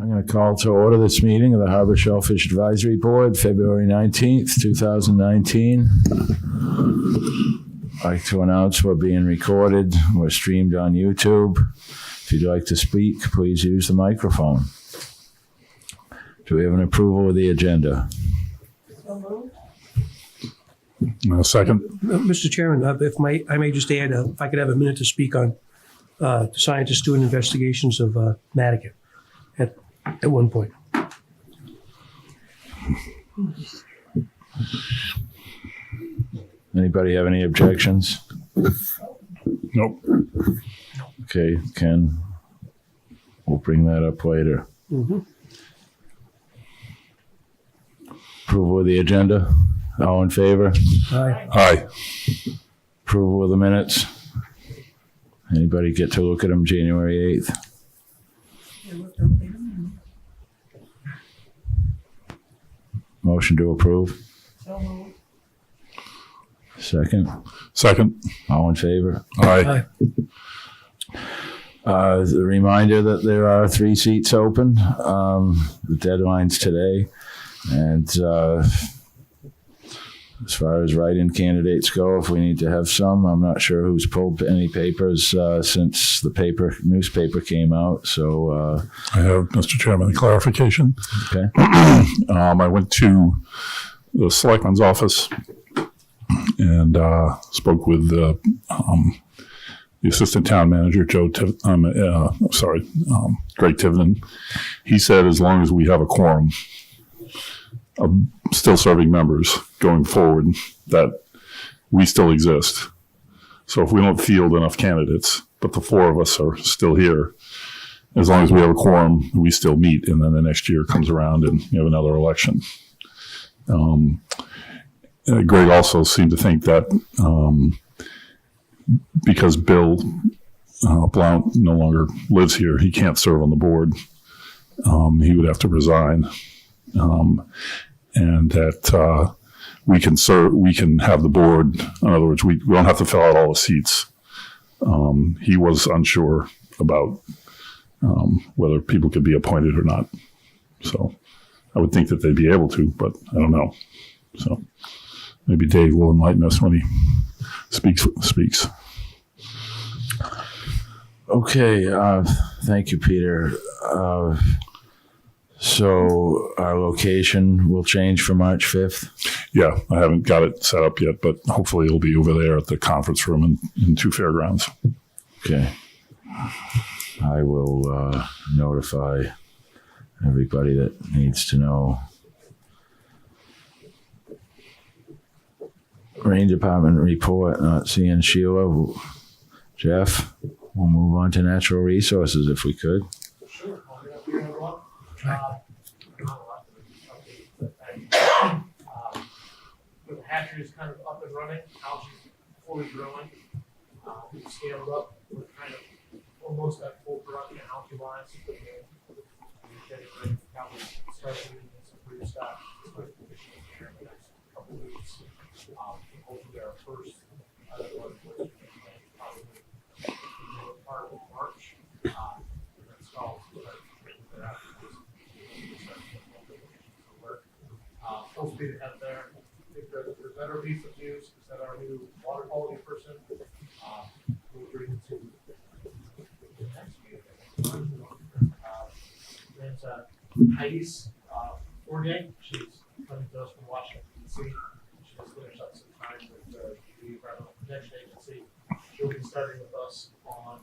I'm going to call to order this meeting of the Harbor Shellfish Advisory Board, February 19th, 2019. I'd like to announce we're being recorded. We're streamed on YouTube. If you'd like to speak, please use the microphone. Do we have an approval of the agenda? Second. Mr. Chairman, if I may just add, if I could have a minute to speak on scientists doing investigations of Nantucket at one point. Anybody have any objections? Nope. Okay, Ken, we'll bring that up later. Mm-hmm. Approval of the agenda? All in favor? Aye. Aye. Approval of the minutes? Anybody get to look at them January 8th? Motion to approve? Second? Second. All in favor? Aye. The reminder that there are 3 seats open. The deadline's today. And as far as write-in candidates go, if we need to have some, I'm not sure who's pulled any papers since the newspaper came out. So I have, Mr. Chairman, a clarification. okay. I went to the selectman's office and spoke with the assistant town manager, Greg Tivnan. He said as long as we have a quorum of still serving members going forward, that we still exist. So if we don't field enough candidates, but the 4 of us are still here, as long as we have a quorum, we still meet, and then the next year comes around and you have another election. Greg also seemed to think that because Bill Blount no longer lives here, he can't serve on the board. He would have to resign. And that we can serve, we can have the board. In other words, we don't have to fill out all the seats. He was unsure about whether people could be appointed or not. So I would think that they'd be able to, but I don't know. So maybe Dave will enlighten us when he speaks. Okay. Thank you, Peter. So our location will change for March 5th? Yeah, I haven't got it set up yet, but hopefully it'll be over there at the conference room in 2 fairgrounds. Okay. I will notify everybody that needs to know. Rain Department report, not seeing Sheila. Jeff, we'll move on to natural resources if we could. Sure. I'll get up here, everyone. The hatchery is kind of up and running. Algae fully growing. We've scaled up. We're kind of almost at full production algae lines. We're getting ready to probably start moving some breeder stock. Here in the next couple of weeks. Hopefully our first probably part of March. Full speed ahead there. I think the better piece of news is that our new water quality person will bring to the next meeting. There's Heidi's Forgay. She's coming to us from Washington, D.C. She just finished up some time with the Environmental Protection Agency. She'll be starting with us on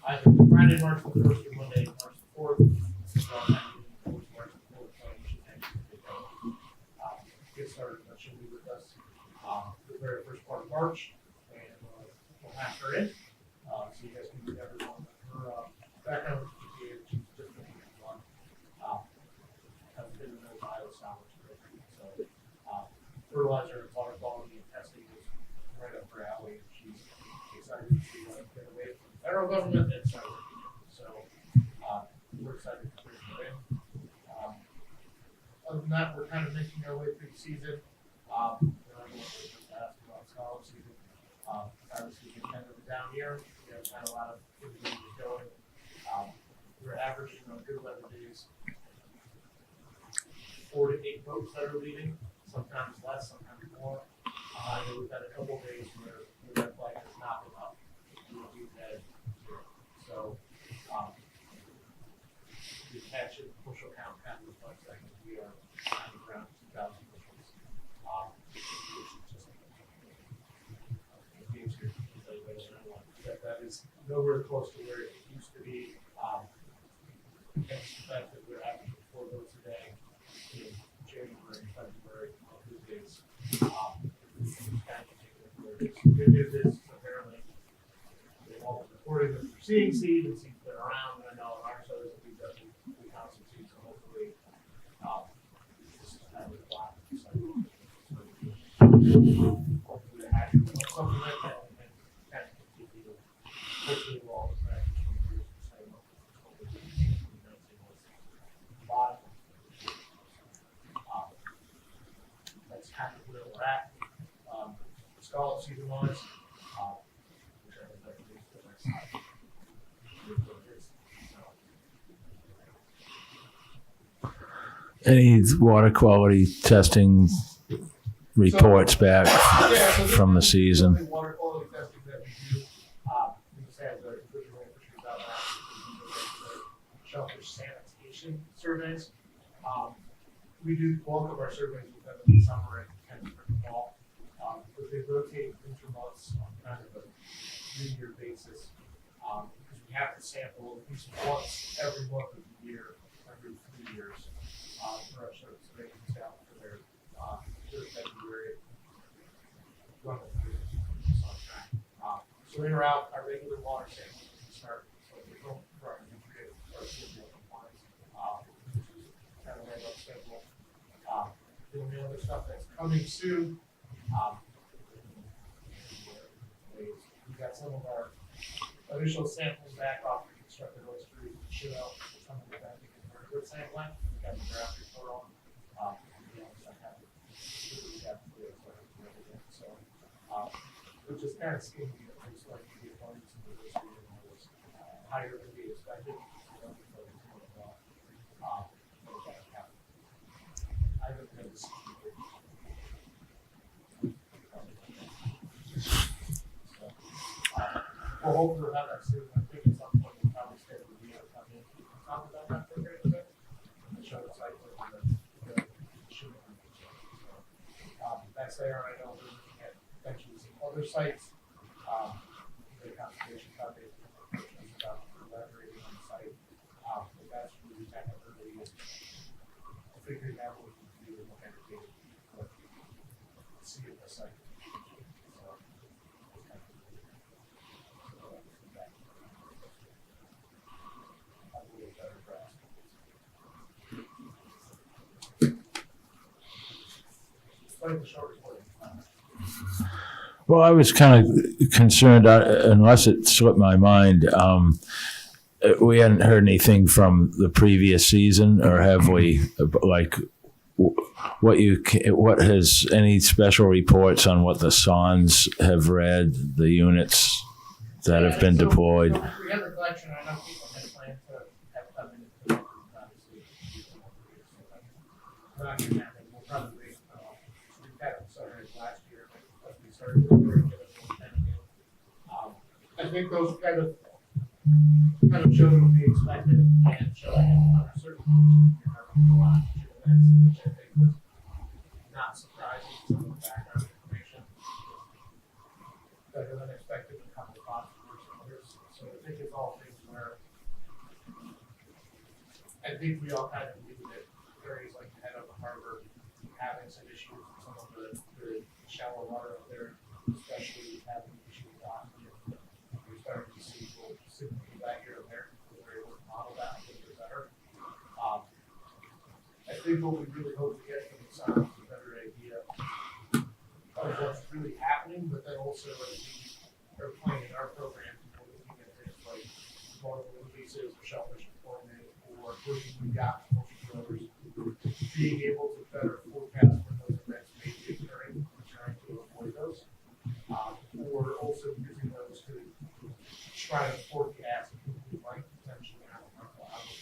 either Friday, March the 1st or Monday, March the 4th. Get started, but she'll be with us the very first part of March, and we'll hack her in so you guys can meet everyone. Her background with GPA, she's just been one. Has been in the biosolids program, so fertilizer and water quality and testing is right up her alley. She's excited to get away from the federal government and start working. So we're excited to bring her in. Other than that, we're kind of making our way through the season. Season. Obviously, it's kind of a down year. We haven't had a lot of individuals going. We're averaging on good weather days 4 to 8 boats that are leaving, sometimes less, sometimes more. I know we've had a couple days where the red flag has not been up. We've had 0. So the catch and bushel count kind of reflects that we are around 2,000 bushels. Which is just that is nowhere close to where it used to be. Hence the fact that we're averaging 4 boats a day in January, February, on good days. Good news is apparently they've all been reporting that they're seeing seed and seed's been around. And I know in our shows that we've definitely found some seeds, so hopefully this is kind of a block. Hopefully the hatch will something like that and then kind of continue to hopefully we'll all the that's kind of where we're at. Scallop season wise, which I would like to do for my side. Any water quality testing reports back from the season? Water quality testing that we do, we just had the individual fisheries out there, shellfish sanitation surveys. We do bulk of our surveys with them in the summer and in the fall. But they rotate intermonths on kind of a 3-year basis. Because we have to sample at least once every month of the year, every 3 years, for our service. So they can sample for their February run of the on track. So in or out, our regular water samples can start. So we don't for our nutrient or compliance, which is kind of right up schedule. The only other stuff that's coming soon. We got some of our initial samples back off the constructed oyster shell. Some of the back in vertebrate sampling. We got the draft report on. So, which is kind of skinny. It's like you get one some of those higher than we expected. I don't know this. Well, hopefully we'll have that soon. I think at some point we'll probably schedule a video to come in and talk about that program a bit and show the site with the shooting. So, that's there. I know we're looking at potentially some other sites. The Conservation Foundation is about collaborating on the site. But that's really kind of early figuring out what we can do and what kind of data we can collect. See at the site. Well, I was kind of concerned, unless it slipped my mind, we hadn't heard anything from the previous season, or have we? Like, what has any special reports on what the SONs have read, the units that have been deployed? We have the collection. I know people had planned to have come in to obviously. We're not going to happen. We'll probably we've had them started last year, but we started to very good at I think those kind of showed what we expected and showing under certain conditions a lot of events, which I think was not surprising. Some of the background information better than expected in a couple of spots versus others. So I think it's all things where I think we all kind of knew that areas like the head of the harbor having some issues with some of the shallow water up there, especially having issues with oxygen. We're starting to see people signaling back here and there. We're able to model that a little bit better. I think what we really hope to get from the science is a better idea of what's really happening, but then also as we are playing in our program, we're looking at things like multiple releases of shellfish performance or pushing we got from ocean growers, being able to better forecast when those events may be occurring and trying to avoid those. Or also using those to try to forecast if we might potentially have a harmful outcome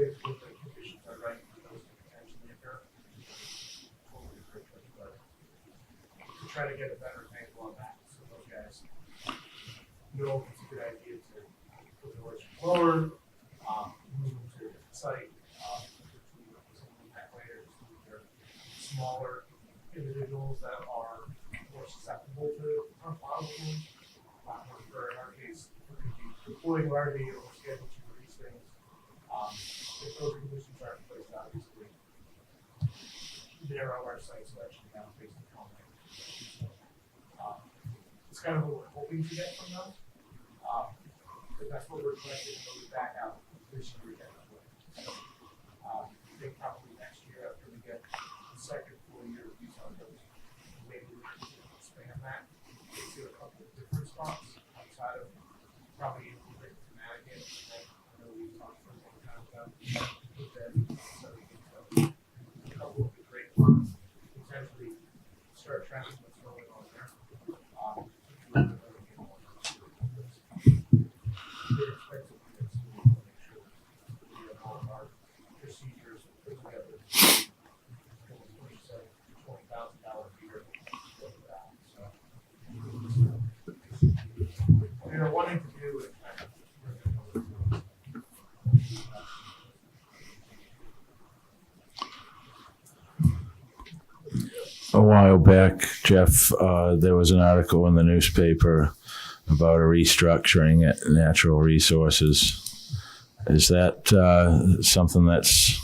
if the conditions are right for those to potentially occur. But to try to get a better angle on that, so those guys know it's a good idea to put the words forward, move them to a different site, some impact later, they're smaller individuals that are more susceptible to problems. Or in our case, we could be deploying larvae or scheduled to release things. If those conditions are in place, obviously, narrow our site selection down based on contact. So, it's kind of what we're hoping to get from those. But that's what we're collecting those back out this year again. So, I think probably next year after we get the second full year of use on those, maybe we can expand that into a couple of different spots outside of probably including Nantucket. I know we talked for a long time about with that, so we can a couple of the great ones, potentially start tracking what's going on there. They're expensive units, so we want to make sure we have all of our procedures put together. $20,000 year. So we are wanting to do it. A while back, Jeff, there was an article in the newspaper about a restructuring at Natural Resources. Is that something that's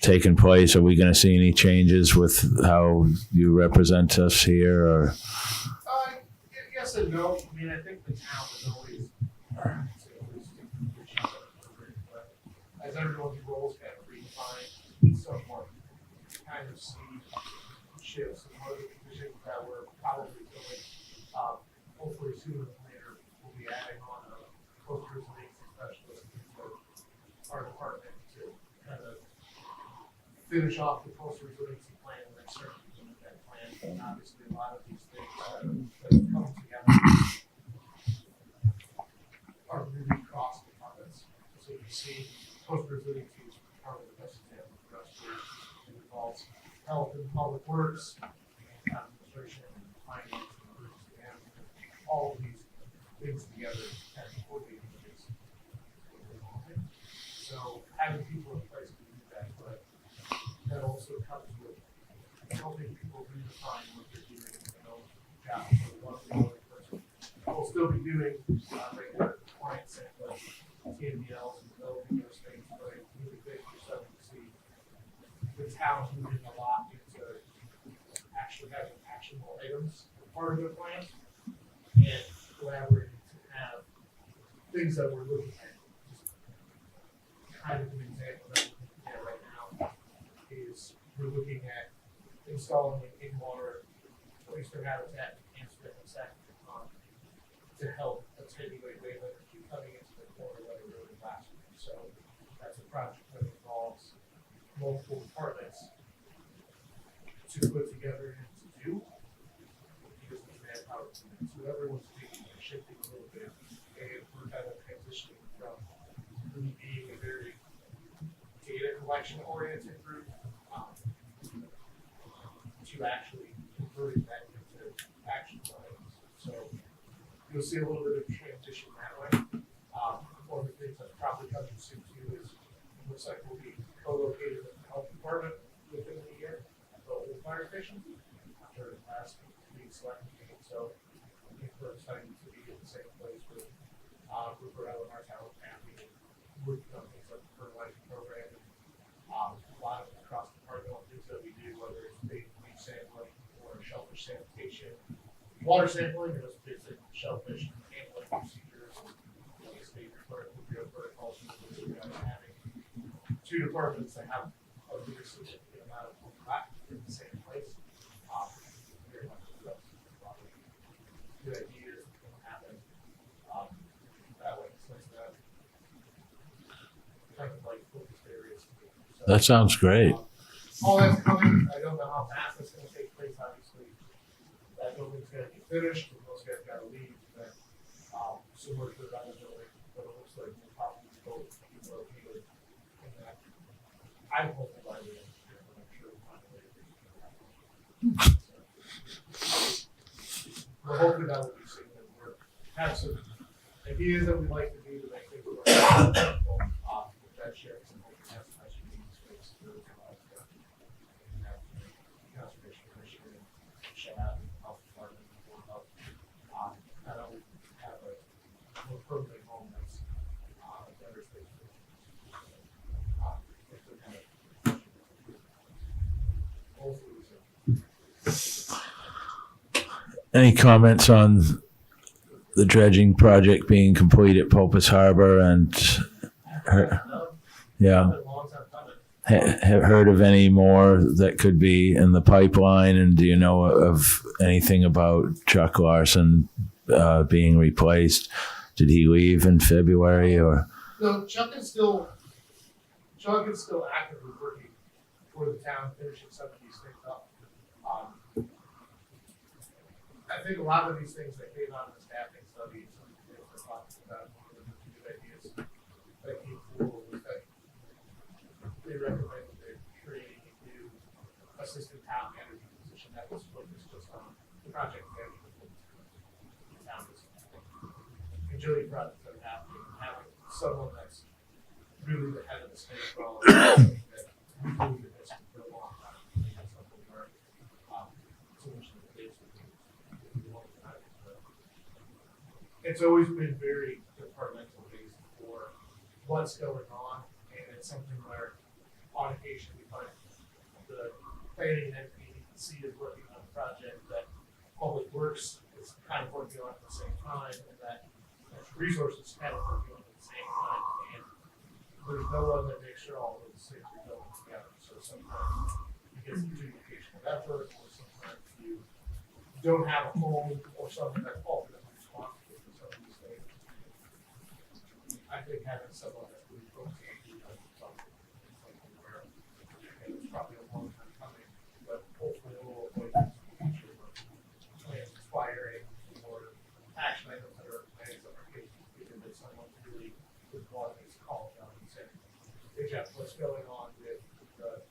taken place? Are we going to see any changes with how you represent us here? Or Yes and no. I mean, I think the town is always but as everyone's roles kind of redefined, somewhat kind of see shifts and one of the positions that we're probably doing, hopefully sooner than later, we'll be adding on a coastal resiliency specialist into our department to kind of finish off the coastal resiliency plan and then start to implement that plan. And obviously, a lot of these things that come together are really cross departments. So you see, coastal resiliency is probably the best example for us where it involves health and public works, administration, and finance, and emergency management. All of these things together kind of coordinate things. So having people in place to do that, but that also comes with helping people redefine what they're doing in their own job. So one person will still be doing regular client sampling, TMDLs, and developing those things, but I really think you're starting to see the town moving a lot into actually having actionable items as part of their plans and collaborating to have things that we're looking at. Just kind of an example that we're looking at right now is we're looking at installing an in-water oyster habitat enhancement and second pond to help attenuate wave energy coming into the corner that are really last year. So that's a project that involves multiple departments to put together and to do because the manpower to do it. So everyone's shifting a little bit and we're kind of transitioning from really being a very data collection oriented group to actually converting that into action items. So you'll see a little bit of transition that way. One of the things that's probably coming soon too is it looks like we'll be co-located with the health department within the year at the old fire station after the last being selected. So I think we're excited to be in the same place with Rupert Allen, our talent family, working on things like the fertilizer program and a lot of the cross departmental things that we do, whether it's big leaf sampling or shellfish sanitation, water sampling, or those basic shellfish handling procedures. State protocols, having two departments that have a really significant amount of overlap in the same place. Very much good ideas that can happen that way. It's nice to have kind of like focused areas. So, that sounds great. all that's coming. I don't know how fast it's going to take place. Obviously, that building's going to get finished, and those guys got to leave. Then, similar to the other building, but it looks like we'll probably both be located I'm hopeful by the end of the year, but I'm sure we'll find a way to make it happen. Well, hopefully that will be something that we're, have some ideas that we'd like to do to make things work. With that sharing some hope, we have some nice meeting space to have conservation commission and Shad and health department and board of health. Not only have a more permanent home that's a better space for if they're kind of hopefully so. Any comments on the dredging project being complete at Pulpus Harbor and yeah, have heard of any more that could be in the pipeline? And do you know of anything about Chuck Larson being replaced? Did he leave in February or? No, Chuck is still actively working for the town, finishing some of these things up. I think a lot of these things that came out of the staffing study, some of the things we're talking about, one of the good ideas that came forward was that they recommended that creating a new assistant town manager position that was focused just on the project management of the town. And Julie brought it to having someone that's really the head of the state for all of that. We believe in this for a long time. That's something where solution to the case would be a long time. It's always been very departmental based for what's going on, and it's something where on occasion we find the planning and NPDC is working on a project that Public Works is kind of working on at the same time, and that Natural Resources kind of working on at the same time, and there's no one that makes sure all of those things are going together. So sometimes you get some duplication of effort, or sometimes you don't have a home or something that's ultimately responsible for some of these things. I think having someone that's really focused on something where, and it's probably a long time coming, but hopefully it will avoid this in the future where plans expiring or action items that are plans that are getting completed that someone really would want to call down and say, hey Jeff, what's going on with the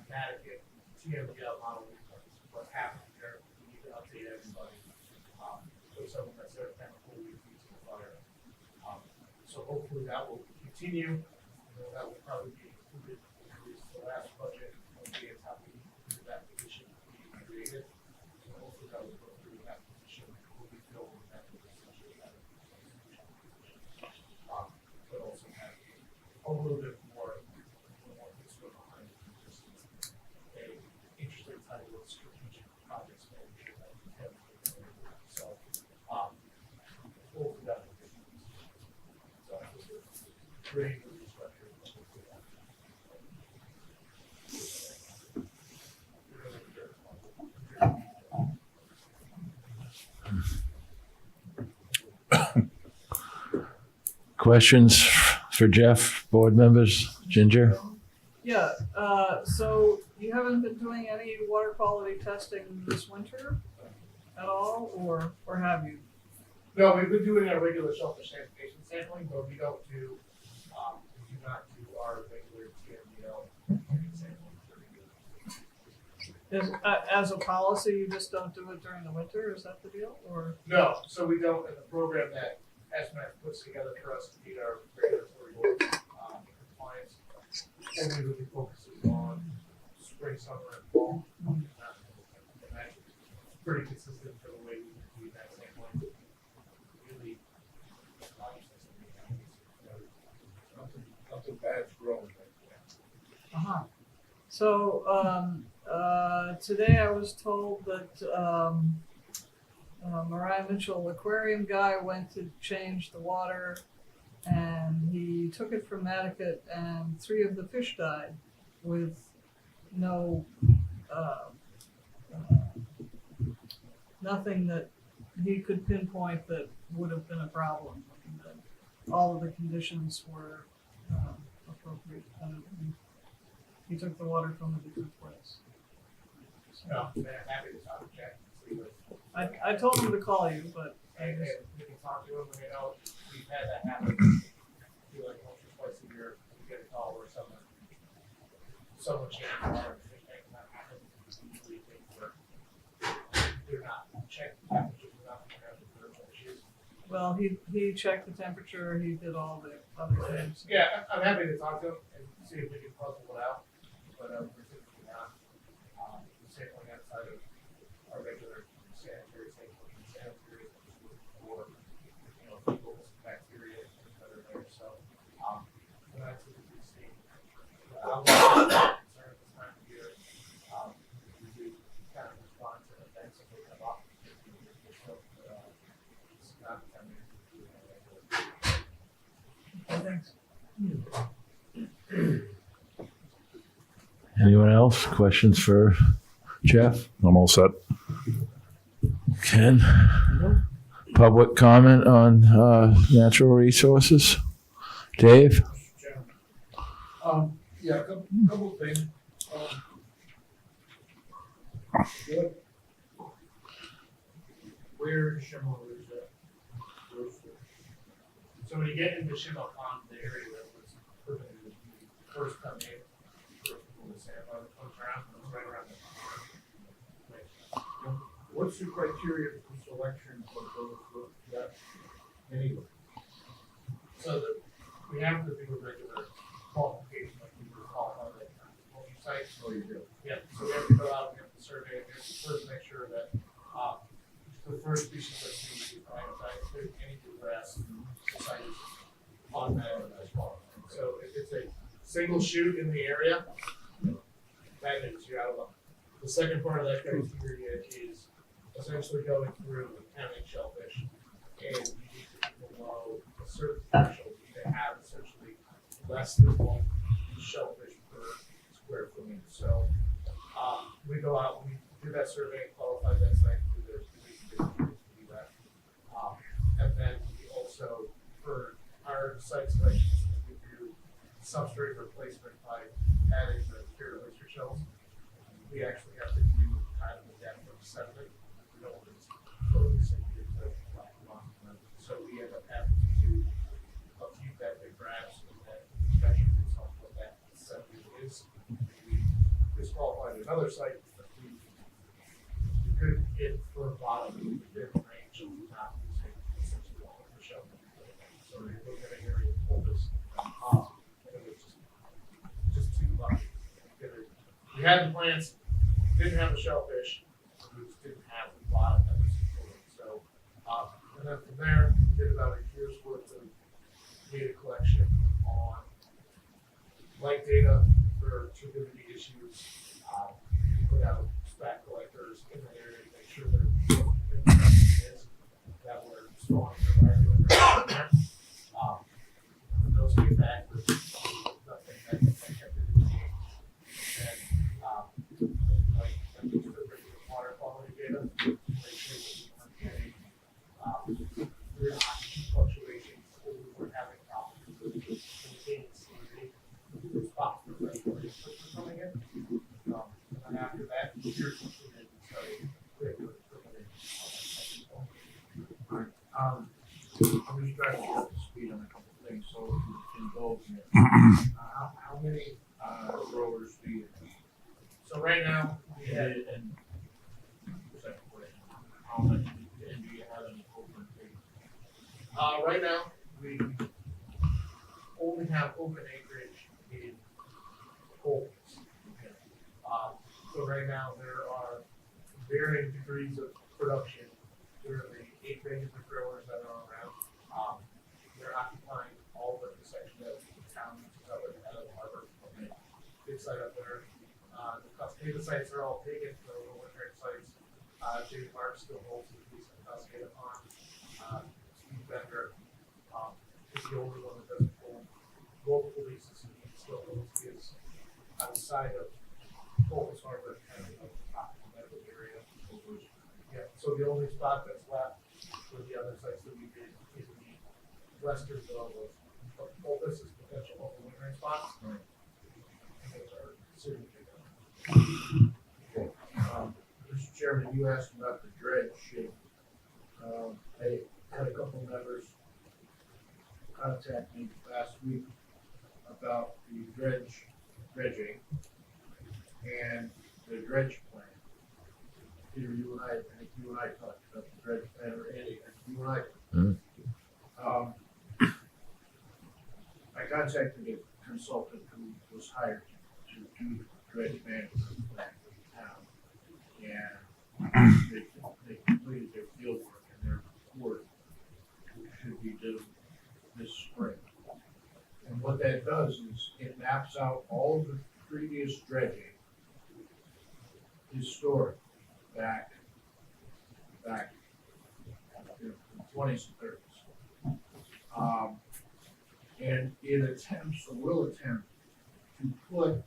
Nantucket TMDL model reports? What happened there? We need to update everybody. So someone that's there kind of fully feet to the fire. So hopefully that will continue. That will probably be included in at least the last budget. Hopefully it's how we do that position being created. So hopefully that will go through that position. Will be filled with that position. But also have a little bit more history behind just a interesting title of strategic projects manager that we have. So hopefully that will be. So I think it's great restructure. Questions for Jeff, board members? Ginger? Yeah, so you haven't been doing any water quality testing this winter at all, or have you? No, we've been doing our regular shellfish sanitation sampling, but we don't do, we do not do our regular TMDL sampling. As a policy, you just don't do it during the winter, is that the deal, or? No, so we don't, in the program that SMAC puts together for us to meet our regulatory goals, compliance, only really focuses on spring, summer, and fall. And that's pretty consistent for the way we do that sampling. Really, nothing bad's growing right now. Uh-huh. So, today I was told that, Mariah Mitchell aquarium guy went to change the water and he took it from Nantucket and 3 of the fish died with no, nothing that he could pinpoint that would have been a problem. That all of the conditions were appropriate. He took the water from a different place. So, No, man, I'm happy to talk to Jack and see what. I told him to call you, but I And just, we can talk to him, and we've had that happen. I feel like once or twice a year, we get a call where someone someone changes water, and things like that happen, usually things where they're not checking temperatures without having thermal issues. Well, he checked the temperature, he did all the other things. Yeah, I'm happy to talk to him and see if we can puzzle it out, but we're typically not sampling outside of our regular sanitary sampling. Sanitary is for people with bacteria that are there. So we're not typically seeing. I'm not concerned this time of year. We do kind of respond to events if they come up. So it's not the time of year to do that. Thanks. Anyone else? Questions for Jeff? I'm all set. Ken? Public comment on natural resources? Dave? Yeah, a couple of things. Where Shimmer is at? So when you get into Shimmer Pond, the area that was permitted, when you first come in, first people to say about it comes around, and it's right around the corner. What's the criteria for selection of those, that, anyway? So that we have to do a regular qualification, like we would qualify that multi-site. Oh, you do? Yeah, so we have to go out, we have to survey, we have to first make sure that, the first species that's being used for ionotype, if there's any grass, the site is automatically as well. So if it's a single shoot in the area, that means you're out of luck. The second part of that criteria is essentially going through and counting shellfish, and you need to be below a certain threshold to have essentially less than one shellfish per square foot. So we go out, we do that survey, qualify that site through the to do that. And then we also, for our site selections, we do substrate replacement by adding the pure oyster shells. We actually have to do kind of a depth of sediment. We don't want to totally sink it into the black rock. So we end up having to do a few bed grabs and then measurements on what that sediment is. We disqualified another site that we could get for a bottom within range of not using essentially all of the shell. So we look at an area of fullness, and it was just too much. We had the plants, didn't have the shellfish, we just didn't have the bottom that was supported. So, and then from there, we did about a year's worth of data collection on light data for turbidity issues. We put out spat collectors in the area to make sure that is that we're storing the right there. Those came back with nothing that kept it in shape. And like the regular water quality data, make sure that we weren't getting real fluctuations, that we weren't having problems with maintaining salinity. The spot for regular coming in. And then after that, here's completed, so regular permitting. Alright, I'm just trying to get up to speed on a couple of things, so if you can go here. How many, growers do you have? So right now, we had, And, second question, how many, and do you have any open acres? right now, we only have open acreage in holes. So right now, there are varying degrees of production. There are the 8 regular growers that are around. They're occupying all but the section that the town uses out of the harbor. Big site up there. The Cascada sites are all taken, the winter sites. Jay Park still holds a piece of Cascada Pond. Steve Bender is the only one that doesn't hold multiple leases, and he still holds his outside of Fulton's Harbor, kind of like the top of that area. Yeah, so the only spot that's left for the other sites that we did is the western zone of Fulton is potential local wintering spots. Right. And those are soon to be done. Mr. Chairman, you asked about the dredge shape. I had a couple members contact me last week about the dredging, and the dredge plan. Peter, you and I think you and I talked about the dredge plan, or Andy, I think you and I. Mhm. I contacted a consultant who was hired to do the dredge management plan for the town. And they completed their field work, and their report should be due this spring. And what that does is it maps out all of the previous dredging, historic, back, you know, from 20s and 30s. And it attempts, or will attempt, to put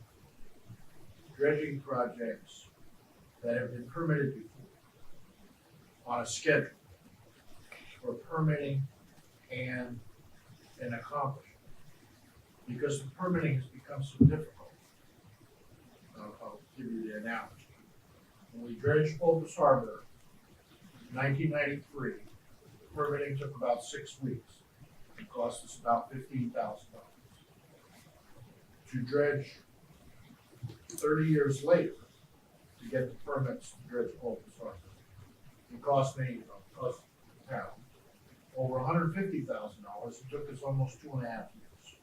dredging projects that have been permitted before on a schedule for permitting and an accomplishment. Because the permitting has become so difficult. I'll give you the analogy. When we dredged Pulpus Harbor in 1993, the permitting took about 6 weeks. It cost us about $15,000. To dredge 30 years later, to get the permits to dredge Pulpus Harbor, it cost me, cost the town, over $150,000. It took us almost 2.5 years.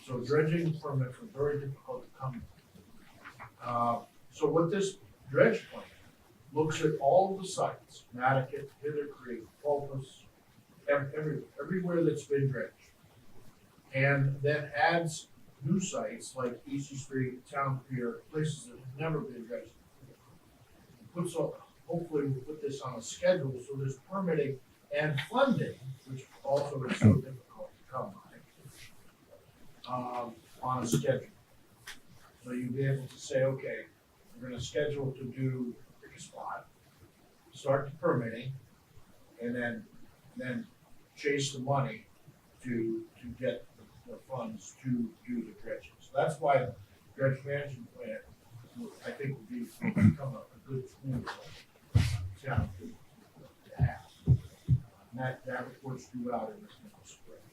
So dredging permits were very difficult to come by. So what this dredge plan looks at all of the sites, Nantucket, Hither Creek, Pulpus, everywhere that's been dredged. And then adds new sites like Easy Street, Town Pier, places that have never been dredged before. Puts all, hopefully we'll put this on a schedule so there's permitting and funding, which also is so difficult to come by, on a schedule. So you'll be able to say, okay, we're gonna schedule to do pick a spot, start the permitting, and then chase the money to get the funds to do the dredging. So that's why the dredge management plan, I think, will become a good tool for the town to have. And that report's due out in this next spring.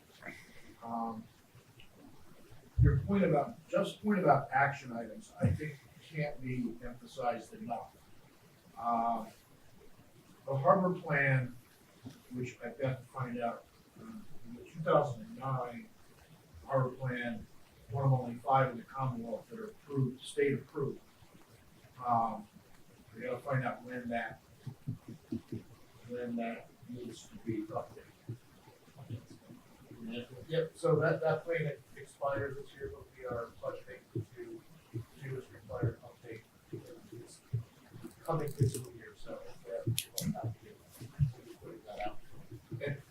Your point about action items, I think can't be emphasized enough. The harbor plan, which I've got to find out, in the 2009 harbor plan, one of only 5 in the Commonwealth that are approved, state approved. We gotta find out when that needs to be updated. Yep, so that plan expires this year, but we are budgeting to do this required update this coming fiscal year, so we'll have to be putting that out.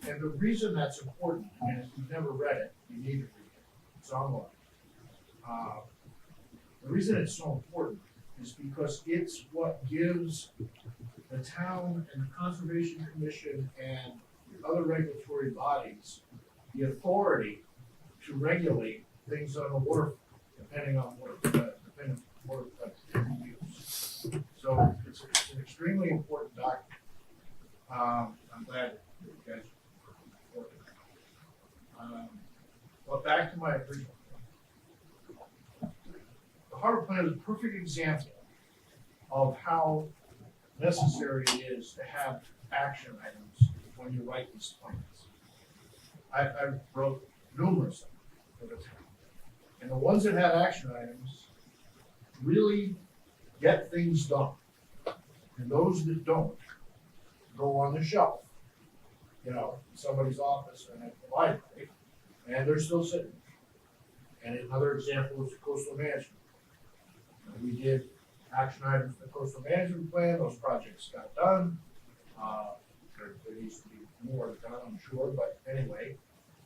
And the reason that's important, and if you've never read it, you need to read it. It's online. The reason it's so important is because it's what gives the town and the Conservation Commission and other regulatory bodies the authority to regulate things on the water, depending on water use. So it's an extremely important document. I'm glad that you guys are working on it. But back to my original point. The harbor plan is a perfect example of how necessary it is to have action items when you write these plans. I wrote numerous of them for the town. And the ones that have action items really get things done. And those that don't go on the shelf, you know, in somebody's office and at the library, and they're still sitting. And another example is the coastal management. We did action items for the coastal management plan, those projects got done. There needs to be more done, I'm sure, but anyway,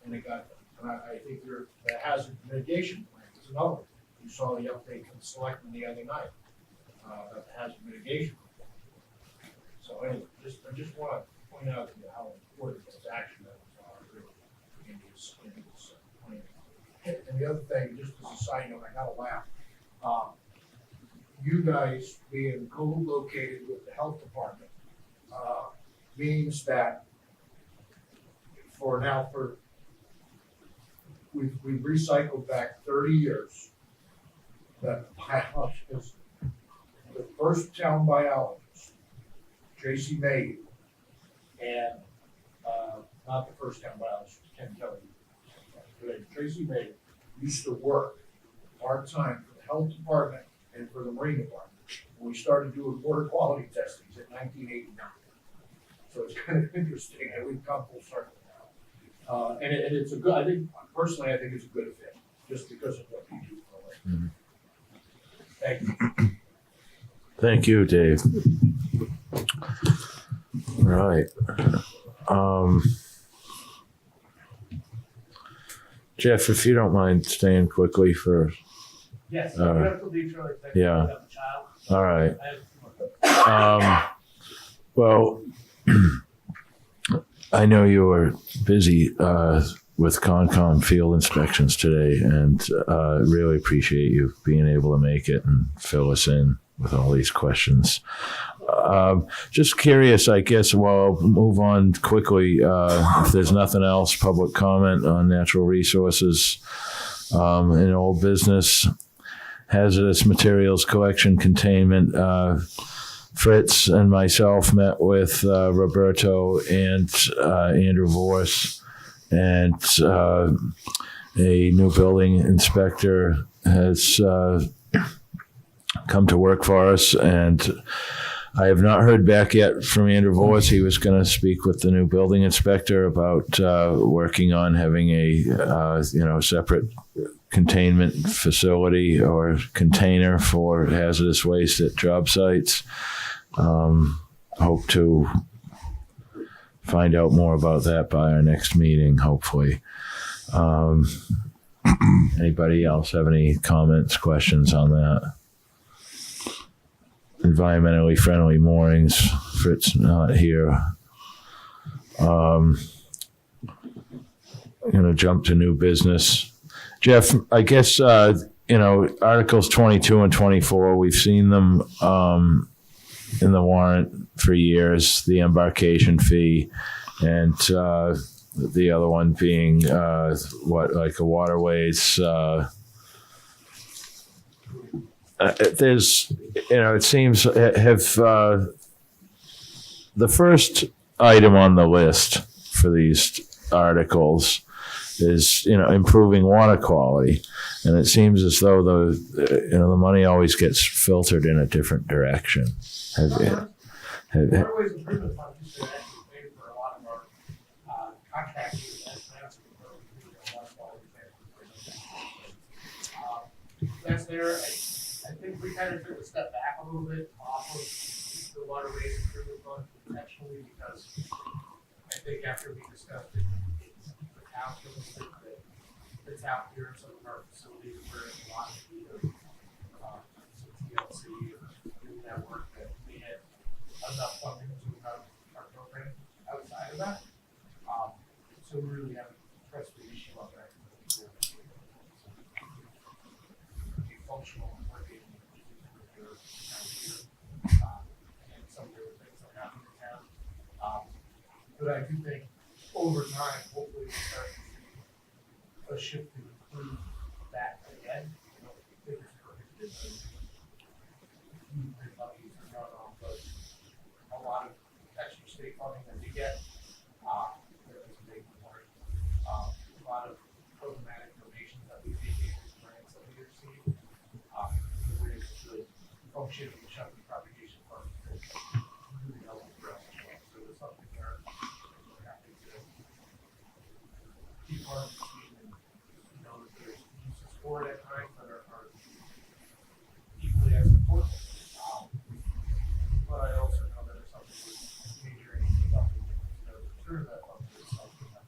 and it got done. And I think the hazard mitigation plan is another one. You saw the update from the selectmen the other night, about the hazard mitigation plan. So anyway, I just want to point out to you how important those action items are really in this plan. And the other thing, just as a side note, I gotta laugh. You guys being co-located with the health department means that we've recycled back 30 years that the biologist the first town biologist, Tracy Mayhew, and, not the first town biologist, Ken Kelly, but Tracy Mayhew used to work part-time for the health department and for the marine department. When we started doing water quality testings in 1989. So it's kind of interesting that we've come full circle now. And it's a good, I think, personally, I think it's a good fit, just because of what you do for a living. Thank you. Thank you, Dave. Right. Jeff, if you don't mind staying quickly for, Yes, Uh, you have to leave shortly. 'cause I yeah. have a child. all right. I have Well, I know you were busy with Concom field inspections today, and really appreciate you being able to make it and fill us in with all these questions. Just curious, I guess, well, I'll move on quickly. If there's nothing else, public comment on natural resources in old business, hazardous materials collection containment. Fritz and myself met with Roberto and Andrew Vorse, and a new building inspector has come to work for us, and I have not heard back yet from Andrew Vorse. He was going to speak with the new building inspector about working on having a separate containment facility or container for hazardous waste at job sites. Hope to find out more about that by our next meeting, hopefully. Anybody else have any comments, questions on that? Environmentally friendly moorings. Fritz not here. I'm going to jump to new business. Jeff, I guess, Articles 22 and 24, we've seen them in the warrant for years, the embarkation fee, and the other one being like a waterways. There's, it seems, the first item on the list for these articles is, improving water quality. And it seems as though the money always gets filtered in a different direction. Waterways Improvement Fund used to actually pay for a lot of our contractors and plants for water quality management. That's there. I think we kind of took a step back a little bit off of the Waterways Improvement Fund intentionally, because I think after we discussed it, the calculus that's out here in some of our facilities where it's a lot of some TLC or new network, that we had enough funding to run our program outside of that. So we really haven't pressed the issue on that. Be functional and working with your town here, and some of the other things that happen in town. But I do think over time, hopefully, we start to see a shift to include that again. I think it's perfect. Big money to run off of a lot of extra state funding that we get. There is a big part. A lot of programmatic donations that we make, grants that we receive. We're able to function in the Shellfish propagation fund to really help us as well. So it's something where we're happy to be part of the team, and that there's uses for it at times that are equally as important. But I also know that if something was major and came up, we can return that funding to something that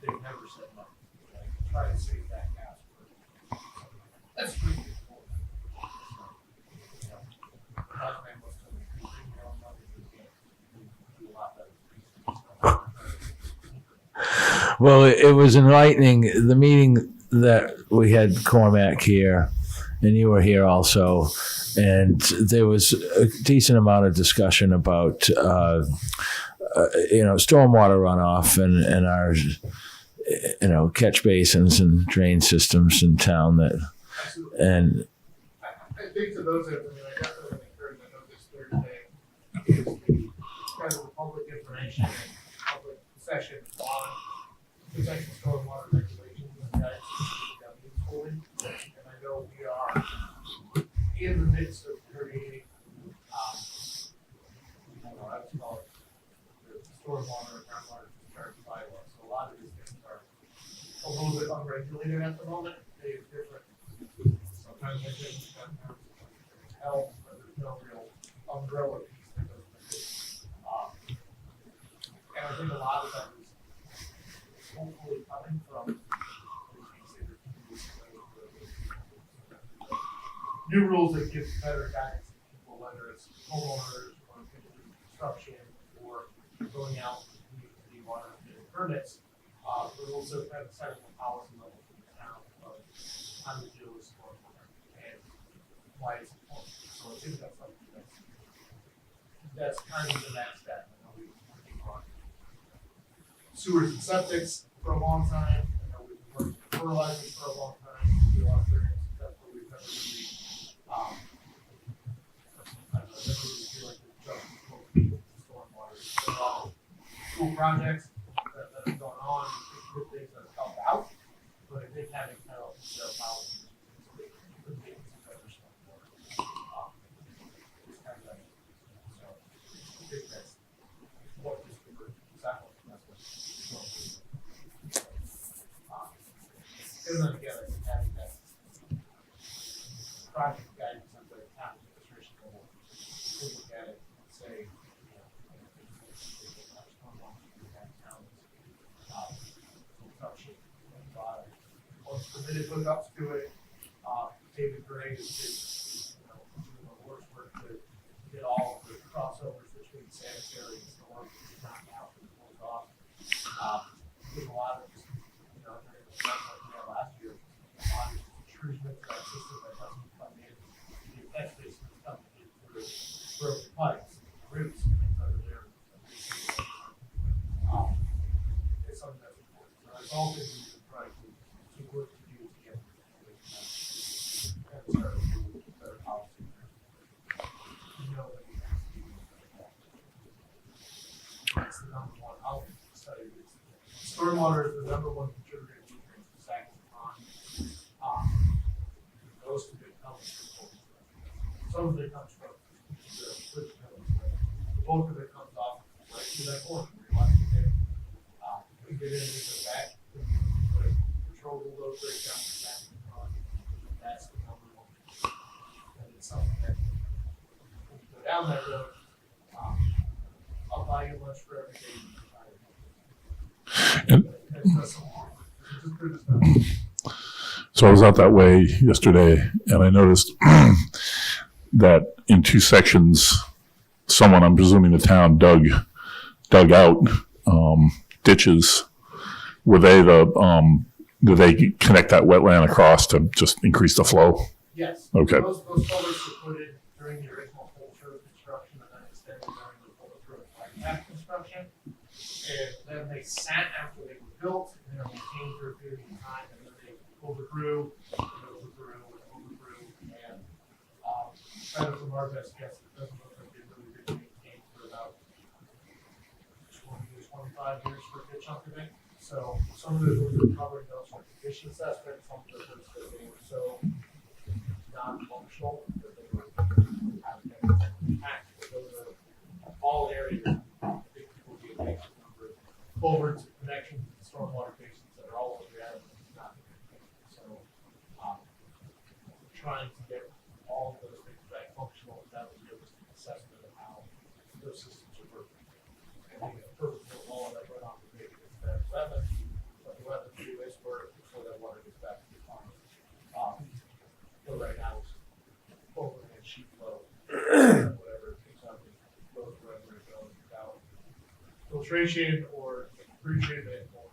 they've never said no. Like, try to save that gas for something. That's really important. Husband was to bring your own money, we can't do a lot better. Well, it was enlightening. The meeting that we had Cormac here, and you were here also, and there was a decent amount of discussion about, stormwater runoff and our, catch basins and drain systems in town. And think to those that, I definitely encourage, I know this Thursday is the kind of the public information and public session on potential stormwater regulations and guidance that we schooling. And I know we are in the midst of creating, I don't know, I would call it the stormwater and groundwater discharge bylaw. So a lot of these things are a little bit unregulated at the moment. They have different, sometimes they take sometimes help, but there's no real umbrella piece that goes with it. And I think a lot of that is hopefully coming from new rules that give better guidance to people, whether it's homeowners or construction or going out to community water permits. But also kind of setting a policy level for the town of how to deal with stormwater and why it's important. So I think that's something that's kind of the next step. I know we've been working on sewers and septics for a long time. I know we've been working on fertilizers for a long time. We do a lot of very successful. We've never really, I never really feel like we've jumped into stormwater. There's been a lot of cool projects that have gone on, good things that have helped out. But I think having kind of their policy could be better stormwater. It's kind of that. So I think that's what this paper exactly. That's what it's going to be. And then again, I think having that project guidance at the town administration level, to look at it and say, you know, I think it's touching and once permitted hookups to it, David Gray is, you know, doing the work to get all of the crossovers between sanitary and storm knocked out and pulled off. There's a lot of, you know, during the stuff like we had last year, a lot of intrusion into that system that doesn't come in. The catch basin is coming in through broken pipes, roots, and things under there. It's something that's important. So it's all things we can try to work to do to get better policy. You know that we have to do that. That's the number one outlet study. Stormwater is the number one contributor to nutrients to Saxon Pond. Most of it comes from some of it comes from the rich pillars, but the bulk of it comes off right through that portion where you want to get in. We get in and go back, put a controllable load breakdown in Saxon Pond. That's the number one. And it's something that when you go down that road, I'll buy you lunch for every day you try it. And so I was out that way yesterday, and I noticed that in two sections, someone, I'm presuming the town, dug out ditches. Were they did they connect that wetland across to just increase the flow? Yes. Okay. Those culverts were put in during the original Polk Road construction and then extended during the Polk Road Path construction. And then they sat after they were built, and they were maintained for a period of time, and then they overgrew, and kind of from our best guess, it doesn't look like they really been maintained for about 20 to 25 years for a good chunk of it. So some of it was recovering those from condition assessment, some of it was that they were so non-functional that they were having impact. Those are all areas I think people be a big number of culverts and connections and stormwater basins that are all over the island. Not so trying to get all of those things back functional without a realistic assessment of how those systems are working. I think a perfect law that went on to make it that 11, but 11 to do this work before that water gets back to the farm. But right now it's overhead sheet flow, whatever it picks up, it goes wherever it goes without filtration or pre-treatment or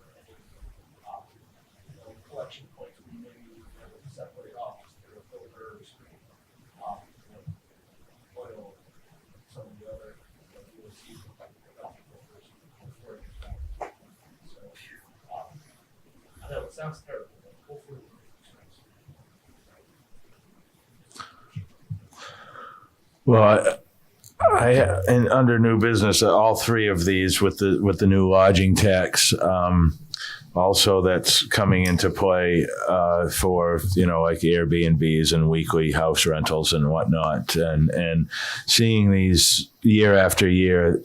any collection points we may be able to separate off through a filter or screen. Oil, some of the other USC production filters before it gets back. So I know it sounds terrible, but hopefully it makes sense. Well, and under new business, all three of these with the new lodging tax, also that's coming into play for like Airbnbs and weekly house rentals and whatnot, and seeing these year after year,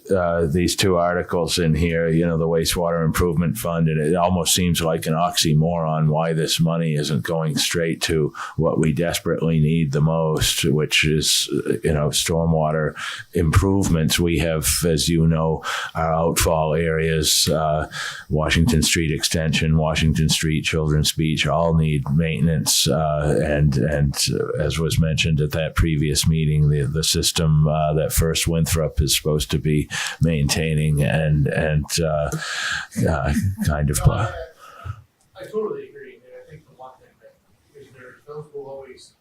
these two articles in here, the wastewater improvement fund, and it almost seems like an oxymoron why this money isn't going straight to what we desperately need the most, which is, stormwater improvements. We have, as you know, our outfall areas, Washington Street Extension, Washington Street, Children's Beach, all need maintenance. And as was mentioned at that previous meeting, the system that First Winthrop is supposed to be maintaining and kind of. I totally agree, and I think the one thing that is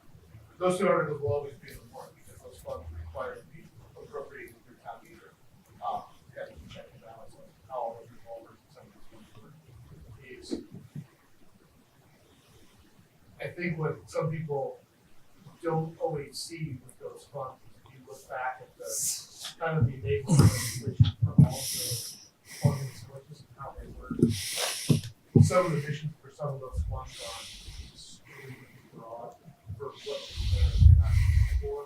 those two articles will always be important because those funds are required to be appropriated through town meeting. You have to check and balance on how all those revolvers and some of these things work. I think what some people don't always see with those funds, if you look back at the kind of the enabling legislation from all the funding sources and how they work. Some of the missions for some of those funds are extremely broad for what they can and cannot be used for.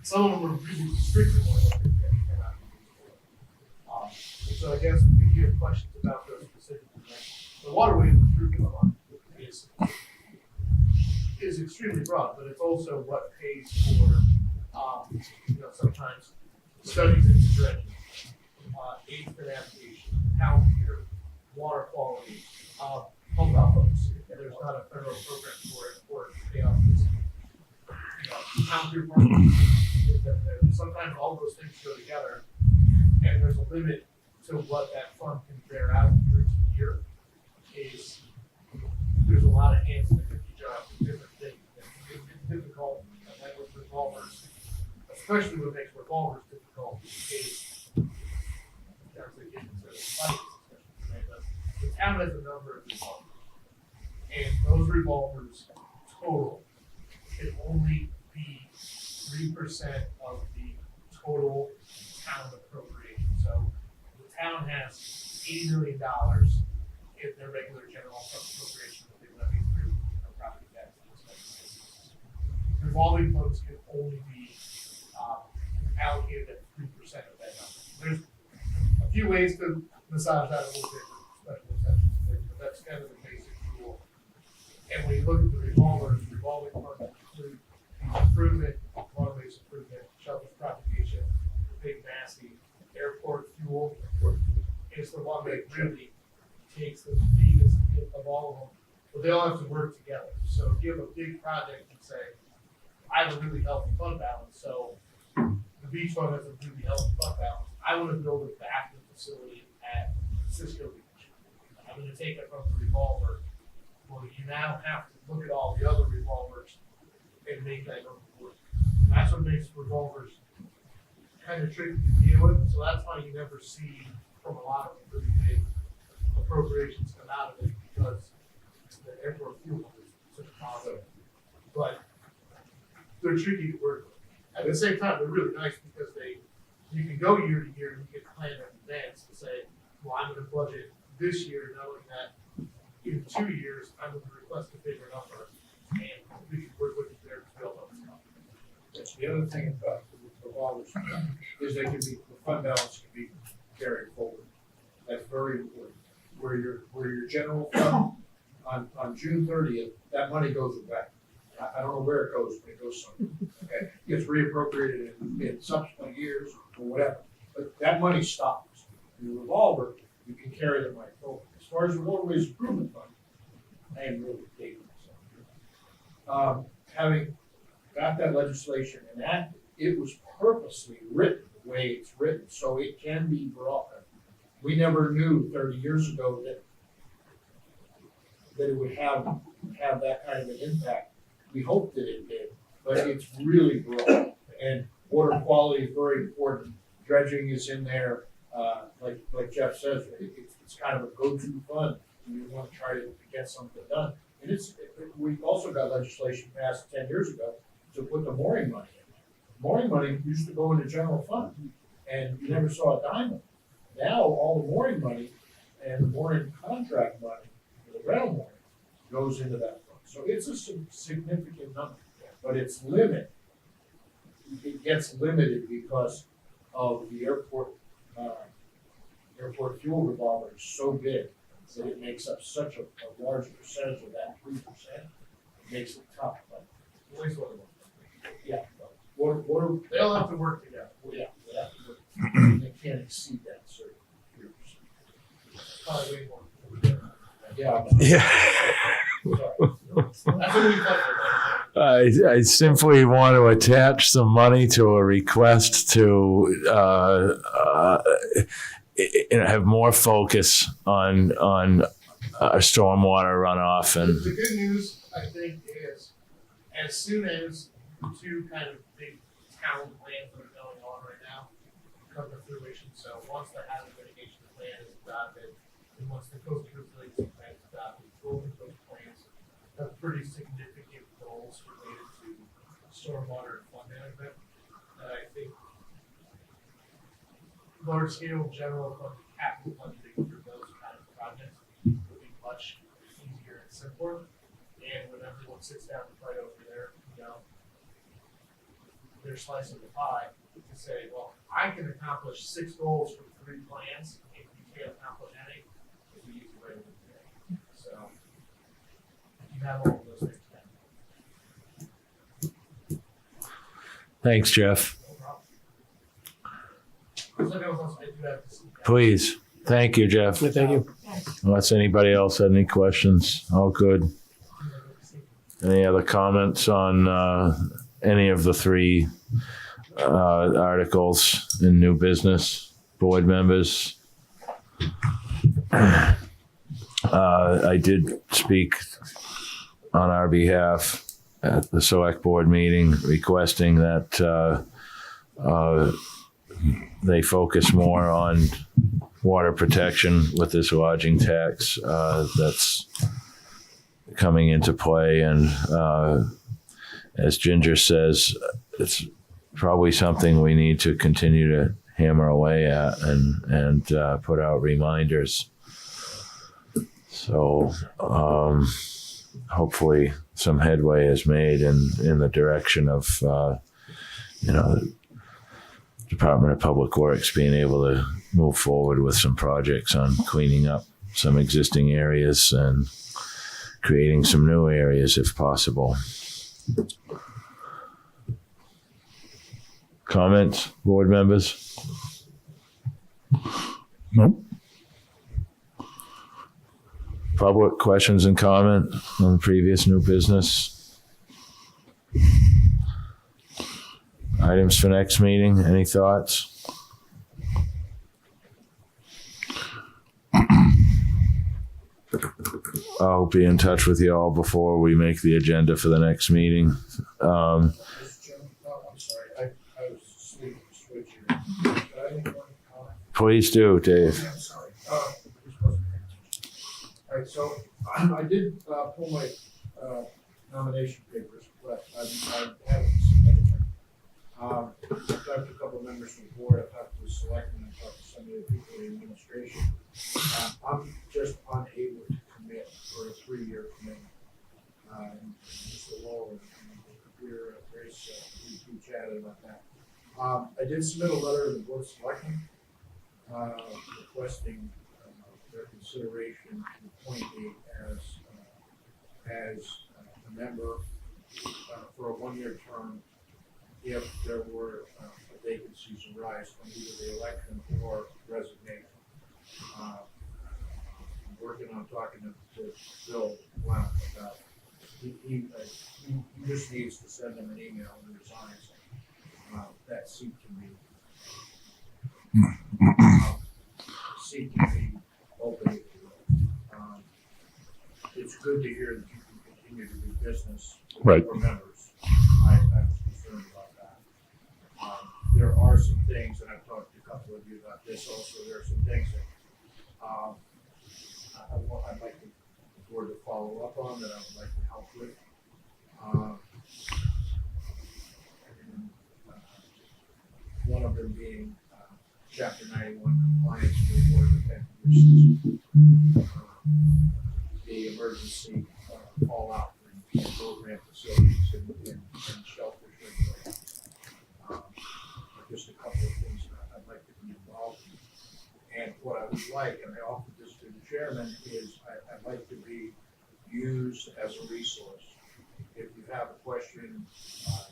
Some of them are really restricted on what they can and cannot be used for. And so I guess if you have questions about those specifically, the waterways improvement fund is extremely broad, but it's also what pays for sometimes studies into dredging, aid for navigation, town meter, water quality, pump out pumps. There's not a federal program for it, or pay off this. Town meter farm. Sometimes all those things go together, and there's a limit to what that fund can bear out year to year. There's a lot of hands that could be jobs and different things. It's difficult, like with revolvers, especially what makes revolvers difficult is as they get into fights, especially, right? The town has a number of revolvers, and those revolvers total can only be 3% of the total town appropriation. So the town has $80 million in their regular general appropriation that they levy through property tax. Revolving funds can only be allocated at 3% of that number. There's a few ways to massage that a little bit with special exceptions, but that's kind of the basic rule. And when you look at the revolving funds include improvement, waterways improvement, Shellfish propagation, big nasty airport fuel is the one that really takes the biggest hit of all of them, but they all have to work together. So if you have a big project and say, I have a really healthy fund balance, so the beach fund has a really healthy fund balance. I want to build a bathroom facility at Cisco Beach. I'm going to take it from the revolver. Well, you now have to look at all the other revolvers and make that number work. And that's what makes revolvers kind of tricky to deal with. So that's why you never see from a lot of really big appropriations come out of it, because the airport fuel is such a positive. But they're tricky to work with. At the same time, they're really nice because you can go year to year and you can plan in advance to say, well, I'm going to budget this year knowing that in 2 years I'm going to request a bigger number, and we can work with you there to build up stuff. The other thing about the revolvers is the fund balance can be carried forward. That's very important. Where your general fund on June 30th, that money goes away. I don't know where it goes, but it goes somewhere. Okay, it gets reappropriated in subsequent years or whatever. But that money stops. In the revolver, you can carry the money forward. As far as the waterways improvement fund, I am really dating myself. Having got that legislation enacted, it was purposely written the way it's written, so it can be broad. We never knew 30 years ago that it would have that kind of an impact. We hoped that it did, but it's really broad. And water quality is very important. Dredging is in there, like Jeff says, it's kind of a go-to fund. You want to try to get something done. And we also got legislation passed 10 years ago to put the mooring money in there. mooring money used to go into general fund, and you never saw a dime of it. Now, all the mooring money and the mooring contract money, for the rail mooring, goes into that fund. So it's a significant number, but it's limited. It gets limited because of the airport fuel revolver is so big that it makes up such a large percentage of that 3%. It makes it tough, but wastewater. Yeah, but water, They'll have to work together. yeah, they have to work. They can't exceed that certain 3%. Probably way more. Yeah. Yeah. Sorry. That's what we thought. I simply want to attach some money to a request to have more focus on our stormwater runoff and The good news, I think, is as soon as the two kind of big town plans that are going on right now come to fruition, so once the hazard mitigation plan is adopted, and once the coastal resiliency plan is adopted, both of those plans have pretty significant goals related to stormwater and flood management. And I think large scale general fund capital budgeting for those kind of projects would be much easier and simpler. And when everyone sits down to fight over their slice of the pie, to say, well, I can accomplish 6 goals from 3 plans, if you can't accomplish any, if we use the right of today. So you have all of those things now. thanks, Jeff. No problem. There's nothing else I do have to see. Please. Thank you, Jeff. Yeah, thank you. Unless anybody else had any questions, all good. Any other comments on any of the 3 articles in new business, board members? I did speak on our behalf at the select board meeting requesting that they focus more on water protection with this lodging tax that's coming into play. And as Ginger says, it's probably something we need to continue to hammer away at and put out reminders. So hopefully some headway is made in the direction of, Department of Public Works being able to move forward with some projects on cleaning up some existing areas and creating some new areas if possible. Comments, board members? Nope. Public questions and comment on previous new business? Items for next meeting, any thoughts? I'll be in touch with you all before we make the agenda for the next meeting. Mr. Chairman, I'm sorry, I was asleep at the switch here. Did I make one comment? Please do, Dave. I'm sorry. You're supposed to pay attention. All right, so I did pull my nomination papers, but I haven't submitted them. I've talked to a couple of members from the board, I've talked to the selectmen, I've talked to some of the people in the administration. I'm just unable to commit for a 3-year commitment. Mr. Lowell and Grace, we chatted about that. I did submit a letter to the board of selectmen requesting their consideration to appoint me as a member for a 1-year term if there were vacancies arise from either the election or resignation. I'm working on talking to Bill Blount about he just needs to send him an email and resign. That seat can be open. If you will. It's good to hear that you can continue to do business Right. for members. I was concerned about that. There are some things, and I've talked to a couple of you about this also, there are some things that I'd like the board to follow up on, that I would like to help with. chapter 91 compliance with Board of Health Commissions. The emergency fallout and program facilities and shellfish regulations. Just a couple of things that I'd like to be involved in. And what I would like, and I offered this to the chairman, is I'd like to be used as a resource. If you have a question,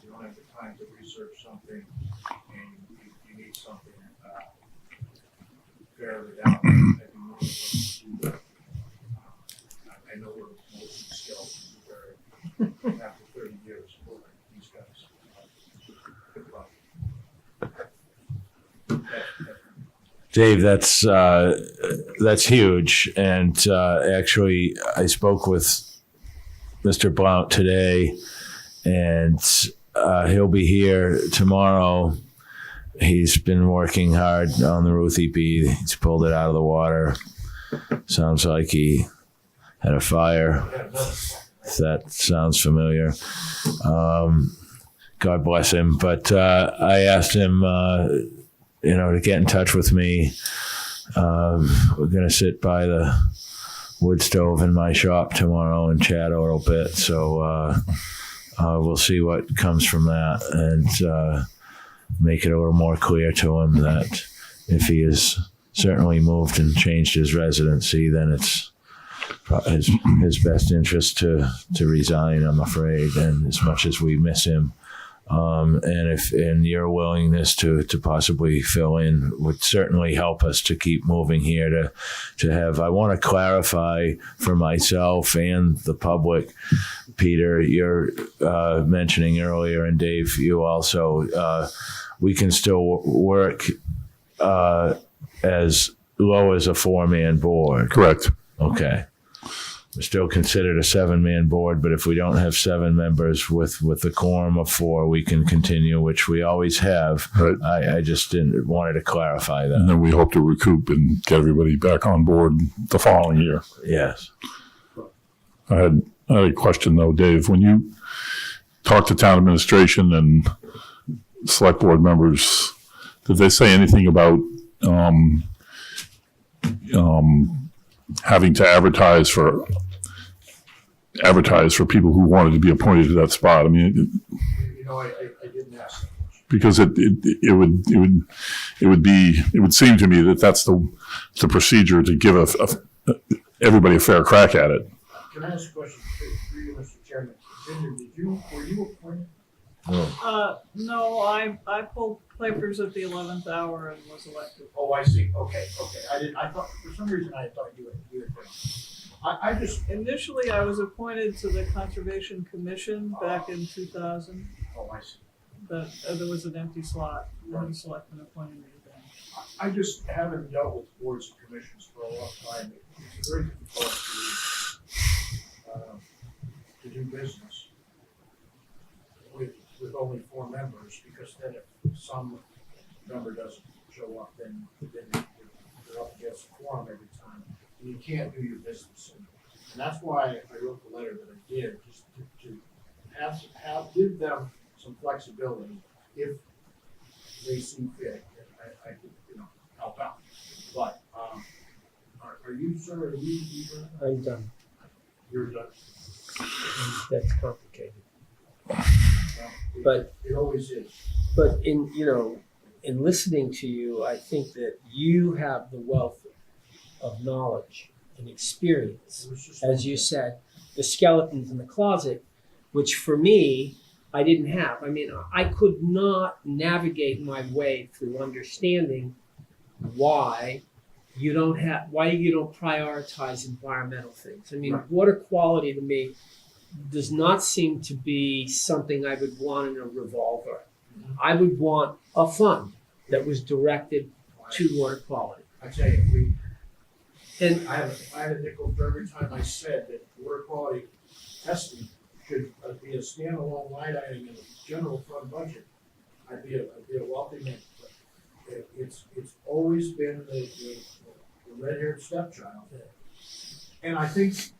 you don't have the time to research something, and you need something fairly out, I'd be more than willing to do that. I know we're most skilled, very, after 30 years, working with these guys. Good luck. Dave, that's huge. And actually, I spoke with Mr. Blount today, and he'll be here tomorrow. He's been working hard on the Ruthie B. He's pulled it out of the water. Sounds like he had a fire. If that sounds familiar. God bless him. But I asked him, to get in touch with me. We're going to sit by the wood stove in my shop tomorrow and chat a little bit. So we'll see what comes from that, and make it a little more clear to him that if he has certainly moved and changed his residency, then it's his best interest to resign, I'm afraid, and as much as we miss him. And your willingness to possibly fill in would certainly help us to keep moving here to have, I want to clarify for myself and the public, Peter, you're mentioning earlier, and Dave, you also, we can still work as low as a 4-man board. Correct. Okay. We're still considered a 7-man board, but if we don't have 7 members with the quorum of 4, we can continue, which we always have. Right. I just wanted to clarify that. And then we hope to recoup and get everybody back on board the following year. Yes. I had a question though, Dave. When you talk to town administration and select board members, did they say anything about having to advertise for people who wanted to be appointed to that spot? I mean, I didn't ask that question. because it would seem to me that that's the procedure to give everybody a fair crack at it. Can I ask a question for you, Mr. Chairman? Were you appointed? No, I pulled papers at the 11th hour and was elected. Oh, I see. Okay. I thought, for some reason, I thought you had been. I just, Initially, I was appointed to the Conservation Commission back in 2000, oh, I see. but there was an empty slot, and the selectmen appointed me then. I just haven't dealt with boards and commissions for a long time. It's very difficult to do business with only 4 members, because then if some member doesn't show up, then you're up against a quorum every time, and you can't do your business. And that's why I wrote the letter that I did, just to give them some flexibility if they see fit. I could, help out. But are you, sir? Are you done? I'm done. You're done. That's complicated. Well, But- it always is. But in listening to you, I think that you have the wealth of knowledge and experience. It was just As you said, the skeletons in the closet, which for me, I didn't have. I mean, I could not navigate my way through understanding why you don't prioritize environmental things. I mean, Right. water quality to me does not seem to be something I would want in a revolver. I would want a fund that was directed to water quality. I tell you, And I had a nickel for every time I said that water quality testing should be a standalone line item in the general fund budget. I'd be a wealthy man. But it's always been the red-haired stepchild. And I think,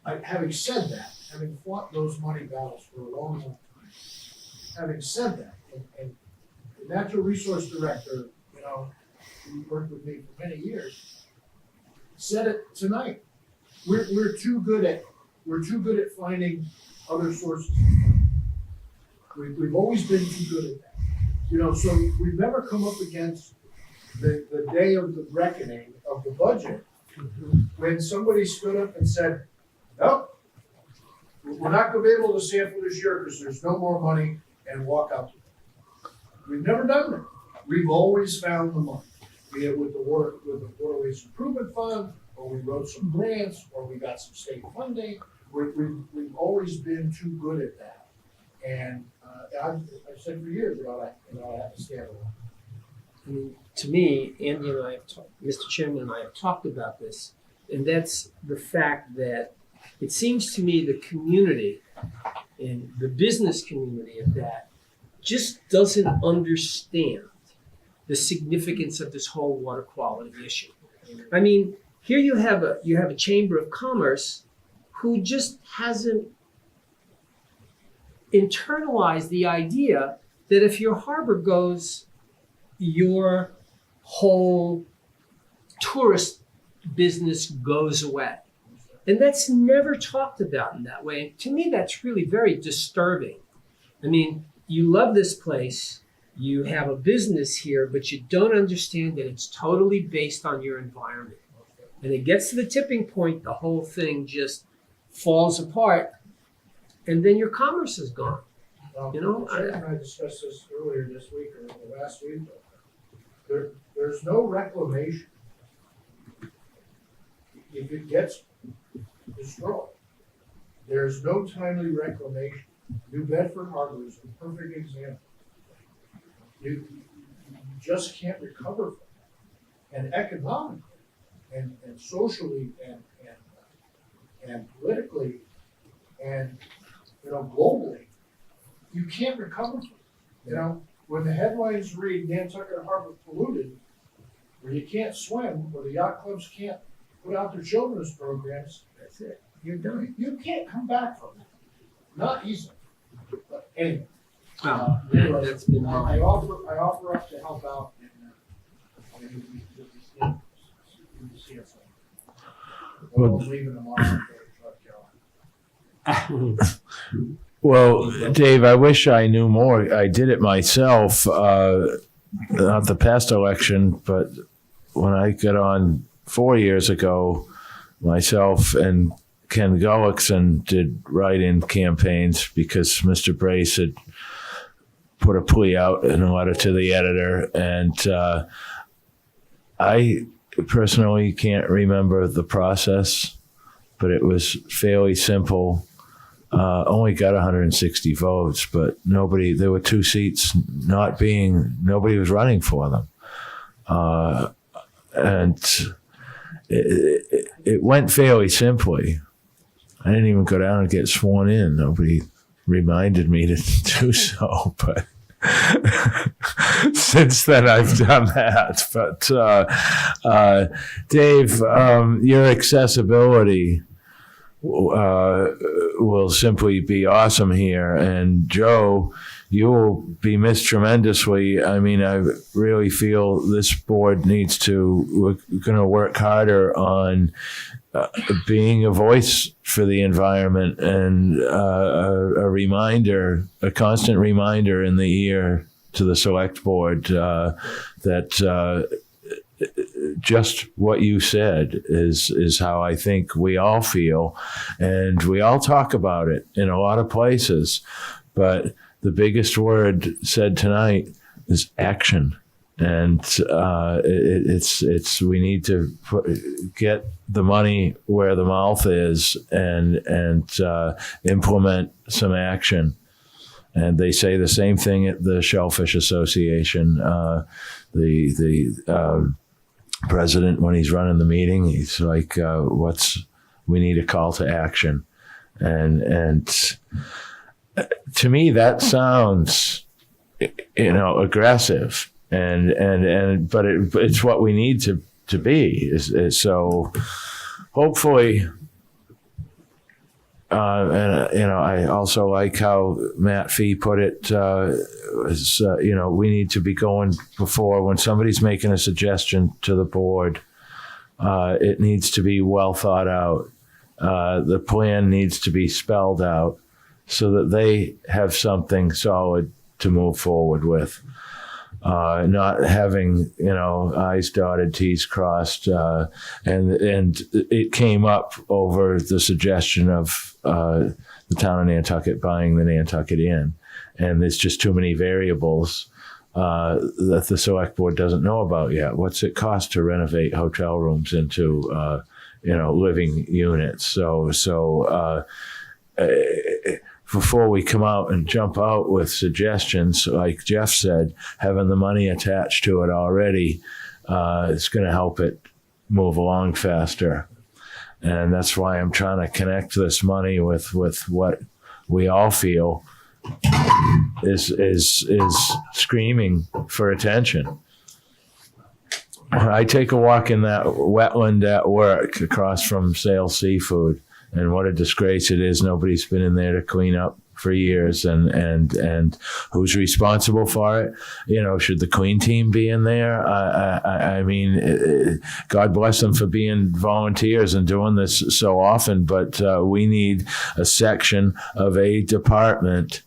having said that, having fought those money battles for a long, long time, having said that, and the natural resource director, who worked with me for many years, said it tonight. We're too good at finding other sources. We've always been too good at that. You know, so we've never come up against the day of the reckoning of the budget when somebody stood up and said, nope, we're not gonna be able to sample this year because there's no more money, and walk out. We've never done that. We've always found the money, be it with the Waterways Improvement Fund, or we wrote some grants, or we got some state funding. We've always been too good at that. And I've said for years, I have to stand alone. I mean, to me, Andy and I have talked, Mr. Chairman and I have talked about this, and that's the fact that it seems to me the community and the business community of that just doesn't understand the significance of this whole water quality issue. I mean, here you have a Chamber of Commerce who just hasn't internalized the idea that if your harbor goes, your whole tourist business goes away. And that's never talked about in that way. And to me, that's really very disturbing. I mean, you love this place, you have a business here, but you don't understand that it's totally based on your environment. And it gets to the tipping point, the whole thing just falls apart, and then your commerce is gone. You know, Chair and I discussed this earlier this week or last week. There's no reclamation if it gets destroyed. There's no timely reclamation. New Bedford Harbor is a perfect example. You just can't recover from that. And economically, and socially, and politically, and globally, you can't recover from it. You know, when the headlines read Nantucket Harbor polluted, where you can't swim, where the yacht clubs can't put out their children's programs, that's it. You're done. you can't come back from that. Not easily. But anyway. Well, that's been I offer up to help out in the CFO. Well- I'm leaving tomorrow to go to Truck Carolina. Well, Dave, I wish I knew more. I did it myself, not the past election, but when I got on 4 years ago, myself and Ken Gullickson did write-in campaigns because Mr. Brace had put a plea out in a letter to the editor, and I personally can't remember the process, but it was fairly simple. Only got 160 votes, but there were 2 seats nobody was running for them. And it went fairly simply. I didn't even go down and get sworn in. Nobody reminded me to do so, but since then I've done that. But Dave, your accessibility will simply be awesome here. And Joe, you'll be missed tremendously. I mean, I really feel this board needs we're going to work harder on being a voice for the environment and a constant reminder in the ear to the select board that just what you said is how I think we all feel, and we all talk about it in a lot of places, but the biggest word said tonight is action. And it's we need to get the money where the mouth is and implement some action. And they say the same thing at the Shellfish Association. The president, when he's running the meeting, he's like, we need a call to action. And to me, that sounds, aggressive. But it's what we need to be. So hopefully, I also like how Matt Fee put it. We need to be going before when somebody's making a suggestion to the board. It needs to be well thought out. The plan needs to be spelled out so that they have something solid to move forward with. Not having, I's dotted, T's crossed. And it came up over the suggestion of the town of Nantucket buying the Nantucket Inn. And there's just too many variables that the select board doesn't know about yet. What's it cost to renovate hotel rooms into, living units? So before we come out and jump out with suggestions, like Jeff said, having the money attached to it already is going to help it move along faster. And that's why I'm trying to connect this money with what we all feel is screaming for attention. I take a walk in that wetland at work across from Sale Seafood, and what a disgrace it is. Nobody's been in there to clean up for years, and who's responsible for it? Should the clean team be in there? I mean, God bless them for being volunteers and doing this so often, but we need a section of a department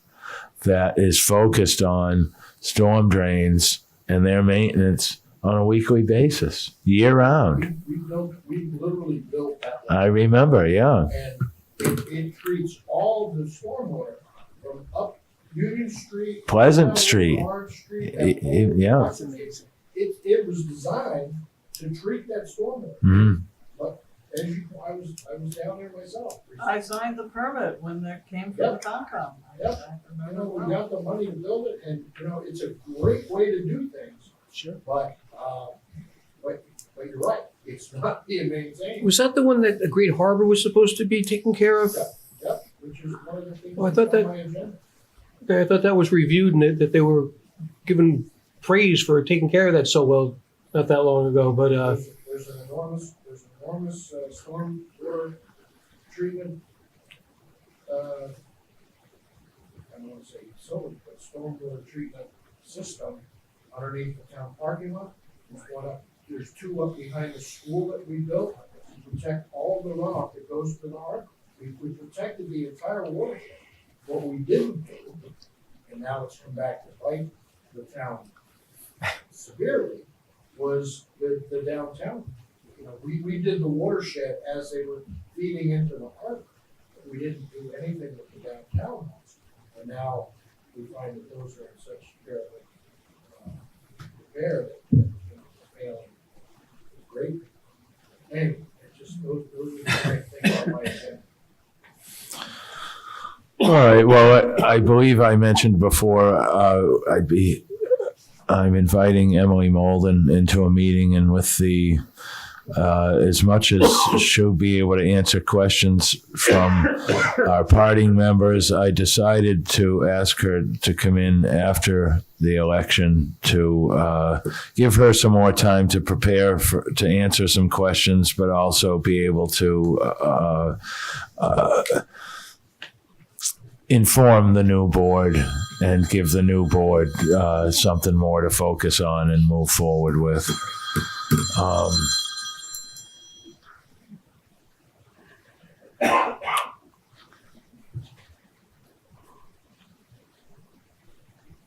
that is focused on storm drains and their maintenance on a weekly basis, year round. We literally built that. I remember, yeah. And it treats all the stormwater from up Union Street. Pleasant down Street. Orange Street, Yeah. That's amazing. It was designed to treat that stormwater. Mm-hmm. But as I was down there myself. I signed the permit when that came from the Concom. Yep. We got the money to build it, and it's a great way to do things. Sure. But you're right. It's not being maintained. Was that the one that Agreed Harbor was supposed to be taken care of? Yep. Which is one of the things. Oh, I thought that's that- on my agenda. Okay, I thought that was reviewed and that they were given praise for taking care of that so well not that long ago. But There's an enormous storm water treatment. I don't want to say facility, but stormwater treatment system underneath the town parking lot. There's two up behind the school that we built to protect all the runoff that goes to the harbor. We protected the entire watershed. What we didn't do, and now it's come back to bite the town severely, was the downtown. We did the watershed as they were feeding into the harbor, but we didn't do anything with the downtown house. And now we find that those are in such terrible repair that they're failing greatly. Anyway, those are the kind of things on my agenda. All right. Well, I believe I mentioned before I'm inviting Emily Molden into a meeting, and with the as much as she'll be able to answer questions from our party members, I decided to ask her to come in after the election to give her some more time to prepare to answer some questions, but also be able to inform the new board and give the new board something more to focus on and move forward with.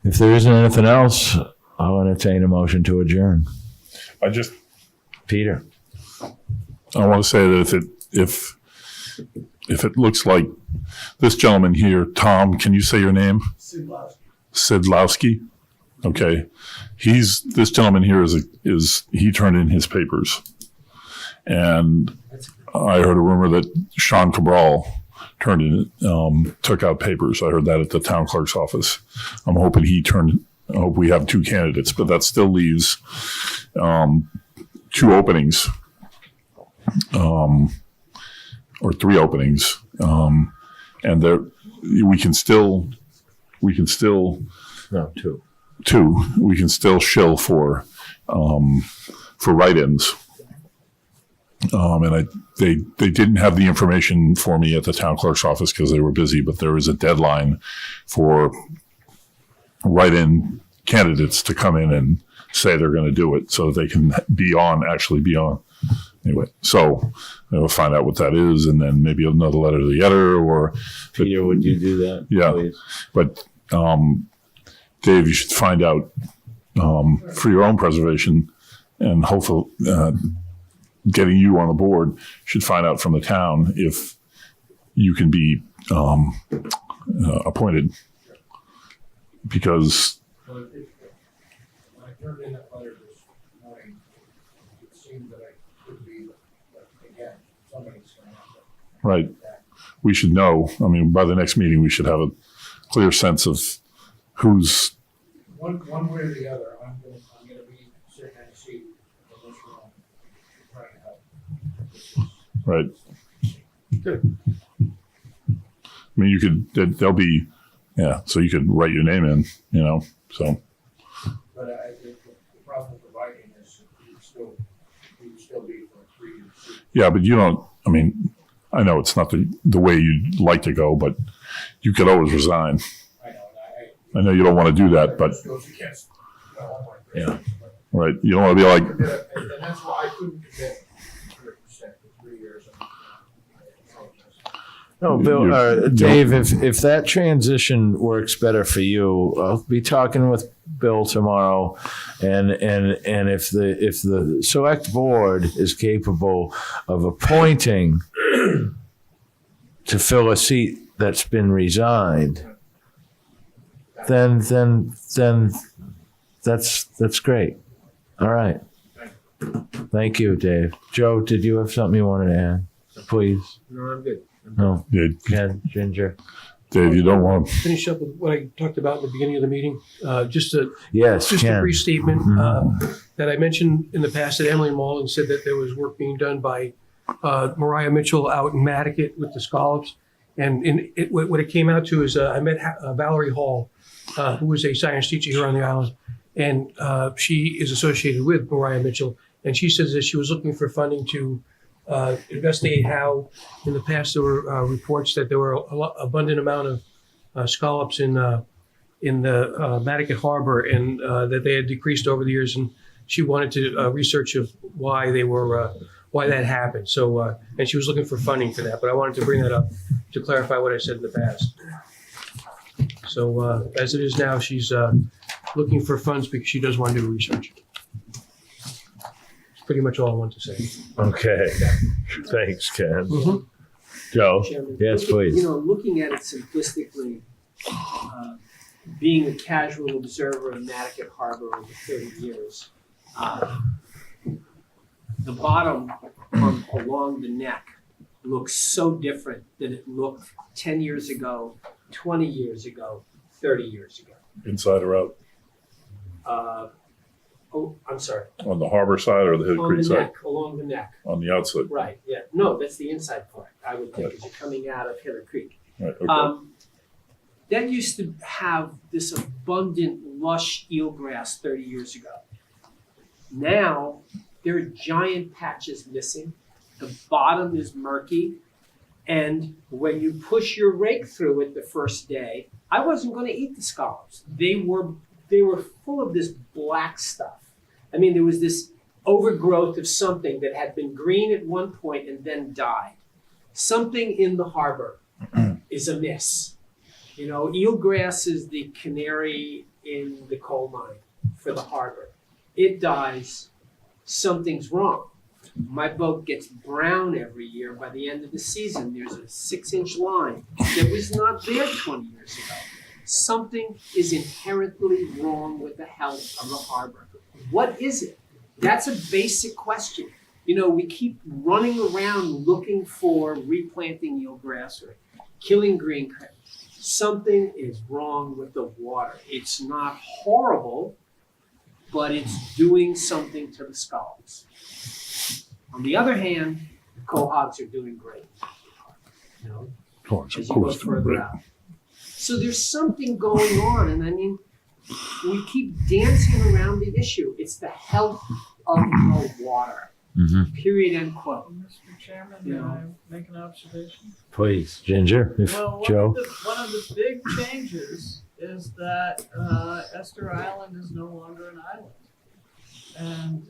If there isn't anything else, I'll entertain a motion to adjourn. Peter. I want to say that if it looks like this gentleman here, Tom, can you say your name? Sidlowski. Okay. This gentleman here he turned in his papers. And I heard a rumor that Sean Cabral took out papers. I heard that at the town clerk's office. I'm hoping I hope we have two candidates, but that still leaves two openings, or three openings. And there, we can still No, two. we can still shill for write-ins. And they didn't have the information for me at the town clerk's office because they were busy, but there is a deadline for write-in candidates to come in and say they're going to do it so that they can actually be on. Anyway, so we'll find out what that is, and then maybe another letter to the editor, or Peter, would you do that? Yeah. Please? But Dave, you should find out for your own preservation, and hopefully getting you on the board, you should find out from the town if you can be appointed, because But when I turned in that letter this morning, it seemed that I could be, but again, somebody's gonna have to. right, we should know. I mean, by the next meeting, we should have a clear sense of who's One way or the other, I'm gonna be sitting in a seat in this room, trying to help. right. Good. I mean, you could. There'll be, yeah. So you could write your name in, So But I think the problem with writing is it would still be for a 3-year seat. yeah, but you don't. I mean, I know it's not the way you'd like to go, but you could always resign. I know, I know you don't want to do that, but It goes against, all my Yeah. principles, but right, you don't want to be like, And that's why I couldn't commit 100% for 3 years. No, Bill, You- Dave, if that transition works better for you, I'll be talking with Bill tomorrow, and if the select board is capable of appointing to fill a seat that's been resigned, then that's great. All right. Thank you, Dave. Joe, did you have something you wanted to add? Please. No, I'm good. No. yeah, Ken, Ginger. Dave, you don't want to. Finish up with what I talked about at the beginning of the meeting. Just a Yes, a brief statement Mhm. that I mentioned in the past that Emily Mullen said that there was work being done by Mariah Mitchell out in Nantucket with the scallops. And what it came out to is I met Valerie Hall, who was a science teacher here on the island. And she is associated with Mariah Mitchell. And she says that she was looking for funding to investigate how in the past there were reports that there were abundant amount of scallops in the Nantucket Harbor, and that they had decreased over the years. And she wanted to research of why they were why that happened. So and she was looking for funding for that. But I wanted to bring that up to clarify what I said in the past. So as it is now, she's looking for funds because she does want to do research. That's pretty much all I want to say. Okay. Thanks, Ken. Mhm. Joe? Chairman, Yes, please. Looking at it simplistically, being a casual observer of Nantucket Harbor over 30 years, the bottom along the neck looks so different than it looked 10 years ago, 20 years ago, 30 years ago. Inside or out? I'm sorry. On the harbor side or the Hill On Creek the side? neck, along the neck. On the outside. Right, yeah. No, that's the inside part, I would think, as you're coming out of Hiller Creek. Right, okay. That used to have this abundant, lush eelgrass 30 years ago. Now, there are giant patches missing. The bottom is murky. And when you push your rake through it the first day, I wasn't going to eat the scallops. They were full of this black stuff. I mean, there was this overgrowth of something that had been green at one point and then died. Something in the harbor is amiss. Eelgrass is the canary in the coal mine for the harbor. It dies, something's wrong. My boat gets brown every year. By the end of the season, there's a 6-inch line that was not there 20 years ago. Something is inherently wrong with the health of the harbor. What is it? That's a basic question. We keep running around looking for replanting eelgrass or killing green crab. Something is wrong with the water. It's not horrible, but it's doing something to the scallops. On the other hand, the quahogs are doing great. As you go further out. So there's something going on, and I mean, we keep dancing around the issue. It's the health of the water. Period, end quote. Mr. Chairman, Yeah. may I make an observation? Please, Ginger, if Well, Joe. one of the big changes is that Esther Island is no longer an island. And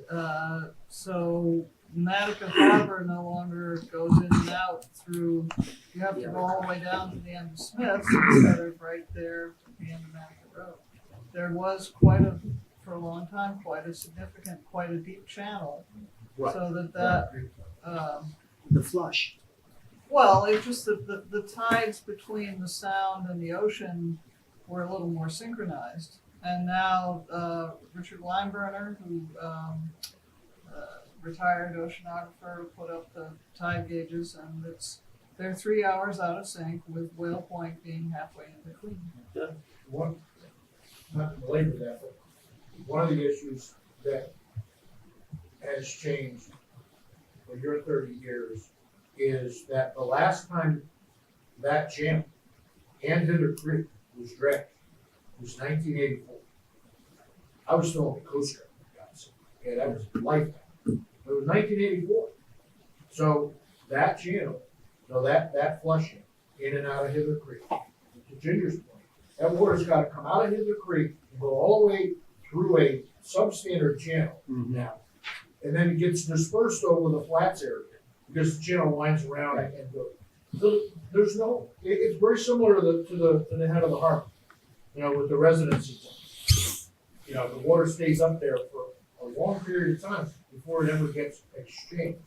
so Nantucket Harbor no longer goes in and out through, you have to go all the way down to the end of Smith's instead of right there at the end of Nantucket Road. There was for a long time, quite a deep channel. Right. So The flush. well, it's just that the tides between the Sound and the ocean were a little more synchronized. And now Richard Limeburner, who retired oceanographer, put up the tide gauges, and they're 3 hours out of sync, with Whale Point being halfway in between. One, not to belabor that, but one of the issues that has changed for your 30 years is that the last time that channel and Hither Creek was dredged was 1984. I was still on the Coast Guard, guys. Yeah, that was lifetime. It was 1984. So that channel, that flushing in and out of Hither Creek, to Ginger's point, that water's got to come out of Hither Creek and go all the way through a substandard channel now, and then it gets dispersed over the flats area because the channel winds around and goes. So there's no. It's very similar to the head of the harbor, with the residency zone. The water stays up there for a long period of time before it ever gets exchanged.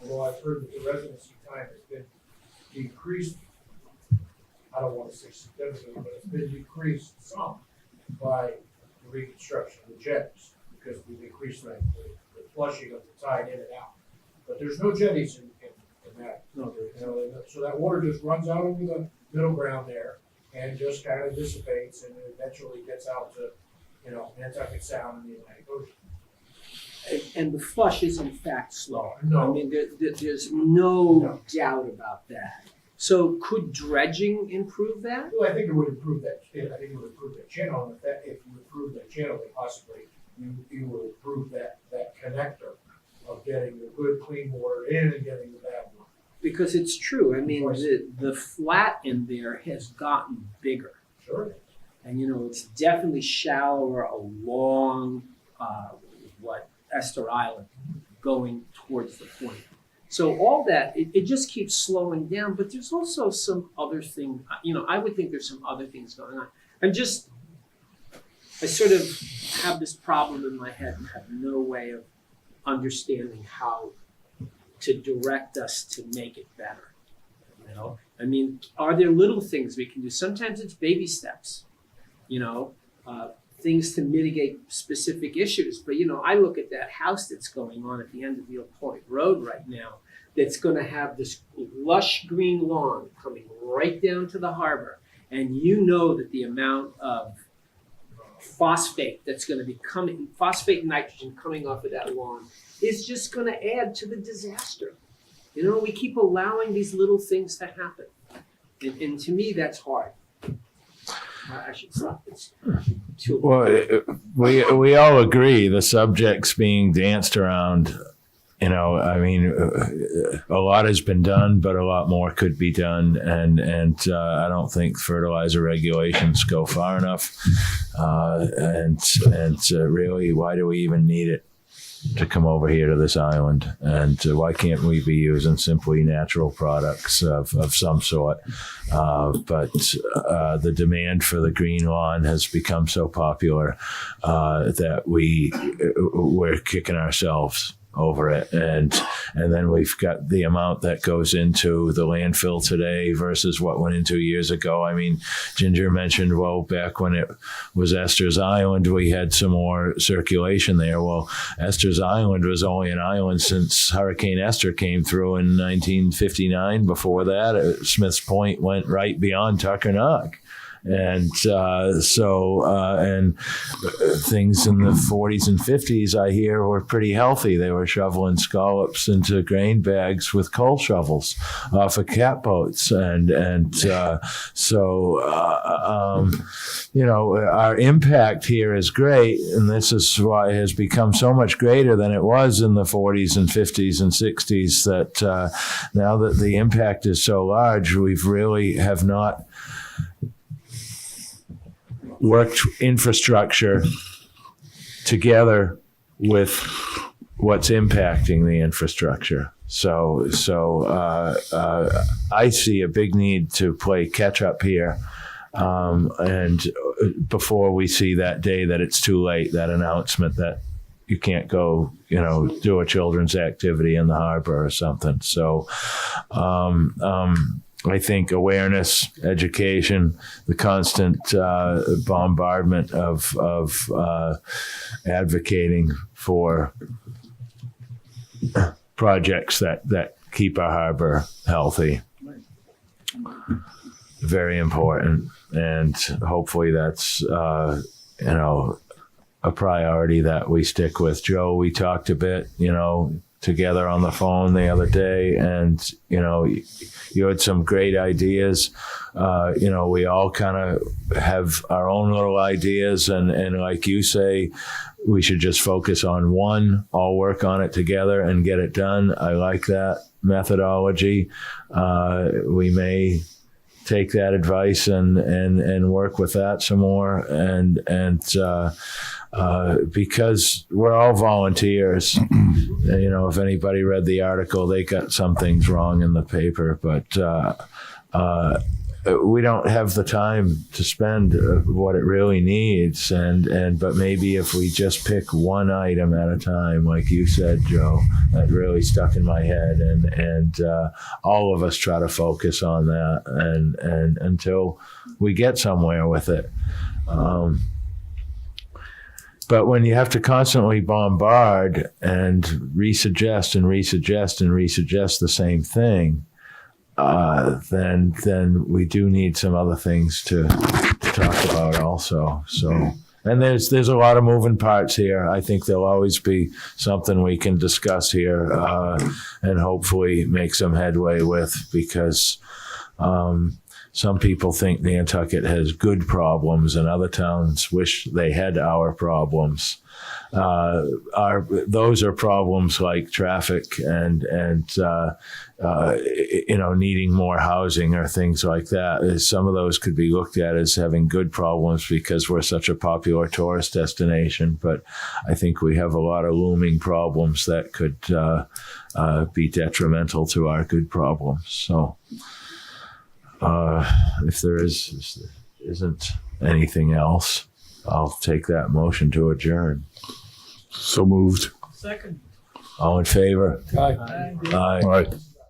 Although I've heard that the residency time has been decreased. I don't want to say significantly, but it's been decreased some by the reconstruction of the jetties because we've increased the flushing of the tide in and out. But there's no jetties in that. No, So that water just runs out over the middle ground there and just kind of dissipates and eventually gets out to, Nantucket Sound and the Atlantic Ocean. and the flush is in fact slower. No. I mean, there's no doubt about that. So could dredging improve that? Well, I think it would improve that. I think it would improve that channel, and if you improve that channel, then possibly you will improve that connector of getting the good clean water in and getting the bad water. Because it's true. I mean, the flat in there has gotten bigger. Sure. And it's definitely shallower along Esther Island, going towards the point. So all that it just keeps slowing down. But there's also some other thing. I would think there's some other things going on. I sort of have this problem in my head and have no way of understanding how to direct us to make it better. I mean, are there little things we can do? Sometimes it's baby steps. Things to mitigate specific issues. But, I look at that house that's going on at the end of Veal Point Road right now that's going to have this lush green lawn coming right down to the harbor. And that the amount of phosphate that's going to be phosphate and nitrogen coming off of that lawn is just going to add to the disaster. We keep allowing these little things to happen. And to me, that's hard. I should stop this. Well, we all agree the subject's being danced around. I mean, a lot has been done, but a lot more could be done, and I don't think fertilizer regulations go far enough. And really, why do we even need it to come over here to this island? And why can't we be using simply natural products of some sort? But the demand for the green lawn has become so popular that we're kicking ourselves over it, and then we've got the amount that goes into the landfill today versus what went in 2 years ago. I mean, Ginger mentioned, back when it was Esther's Island, we had some more circulation there. Well, Esther's Island was only an island since Hurricane Esther came through in 1959. Before that, Smith's Point went right beyond Tuckernuck. And things in the 40s and 50s, I hear, were pretty healthy. They were shoveling scallops into grain bags with coal shovels off of catboats. Our impact here is great, and this is why it has become so much greater than it was in the 40s and 50s and 60s, that now that the impact is so large, we've really have not worked infrastructure together with what's impacting the infrastructure. So I see a big need to play catch up here. And before we see that day that it's too late, that announcement that you can't go, do a children's activity in the harbor or something. So, I think awareness, education, the constant bombardment of advocating for projects that keep our harbor healthy. Very important, and hopefully that's a priority that we stick with. Joe, we talked a bit, together on the phone the other day, and you had some great ideas. We all kind of have our own little ideas, and like you say, we should just focus on one, all work on it together and get it done. I like that methodology. We may take that advice and work with that some more, and because we're all volunteers. If anybody read the article, they got some things wrong in the paper, but we don't have the time to spend what it really needs, but maybe if we just pick one item at a time, like you said, Joe, that really stuck in my head, and all of us try to focus on that, and until we get somewhere with it. But when you have to constantly bombard and resuggest the same thing, then we do need some other things to talk about also. So, and there's a lot of moving parts here. I think there'll always be something we can discuss here and hopefully make some headway with, because some people think Nantucket has good problems and other towns wish they had our problems. Those are problems like traffic and needing more housing or things like that. Some of those could be looked at as having good problems because we're such a popular tourist destination. But I think we have a lot of looming problems that could be detrimental to our good problems. So if there isn't anything else, I'll take that motion to adjourn. So moved. Second. All in favor? Aye. Aye. All right.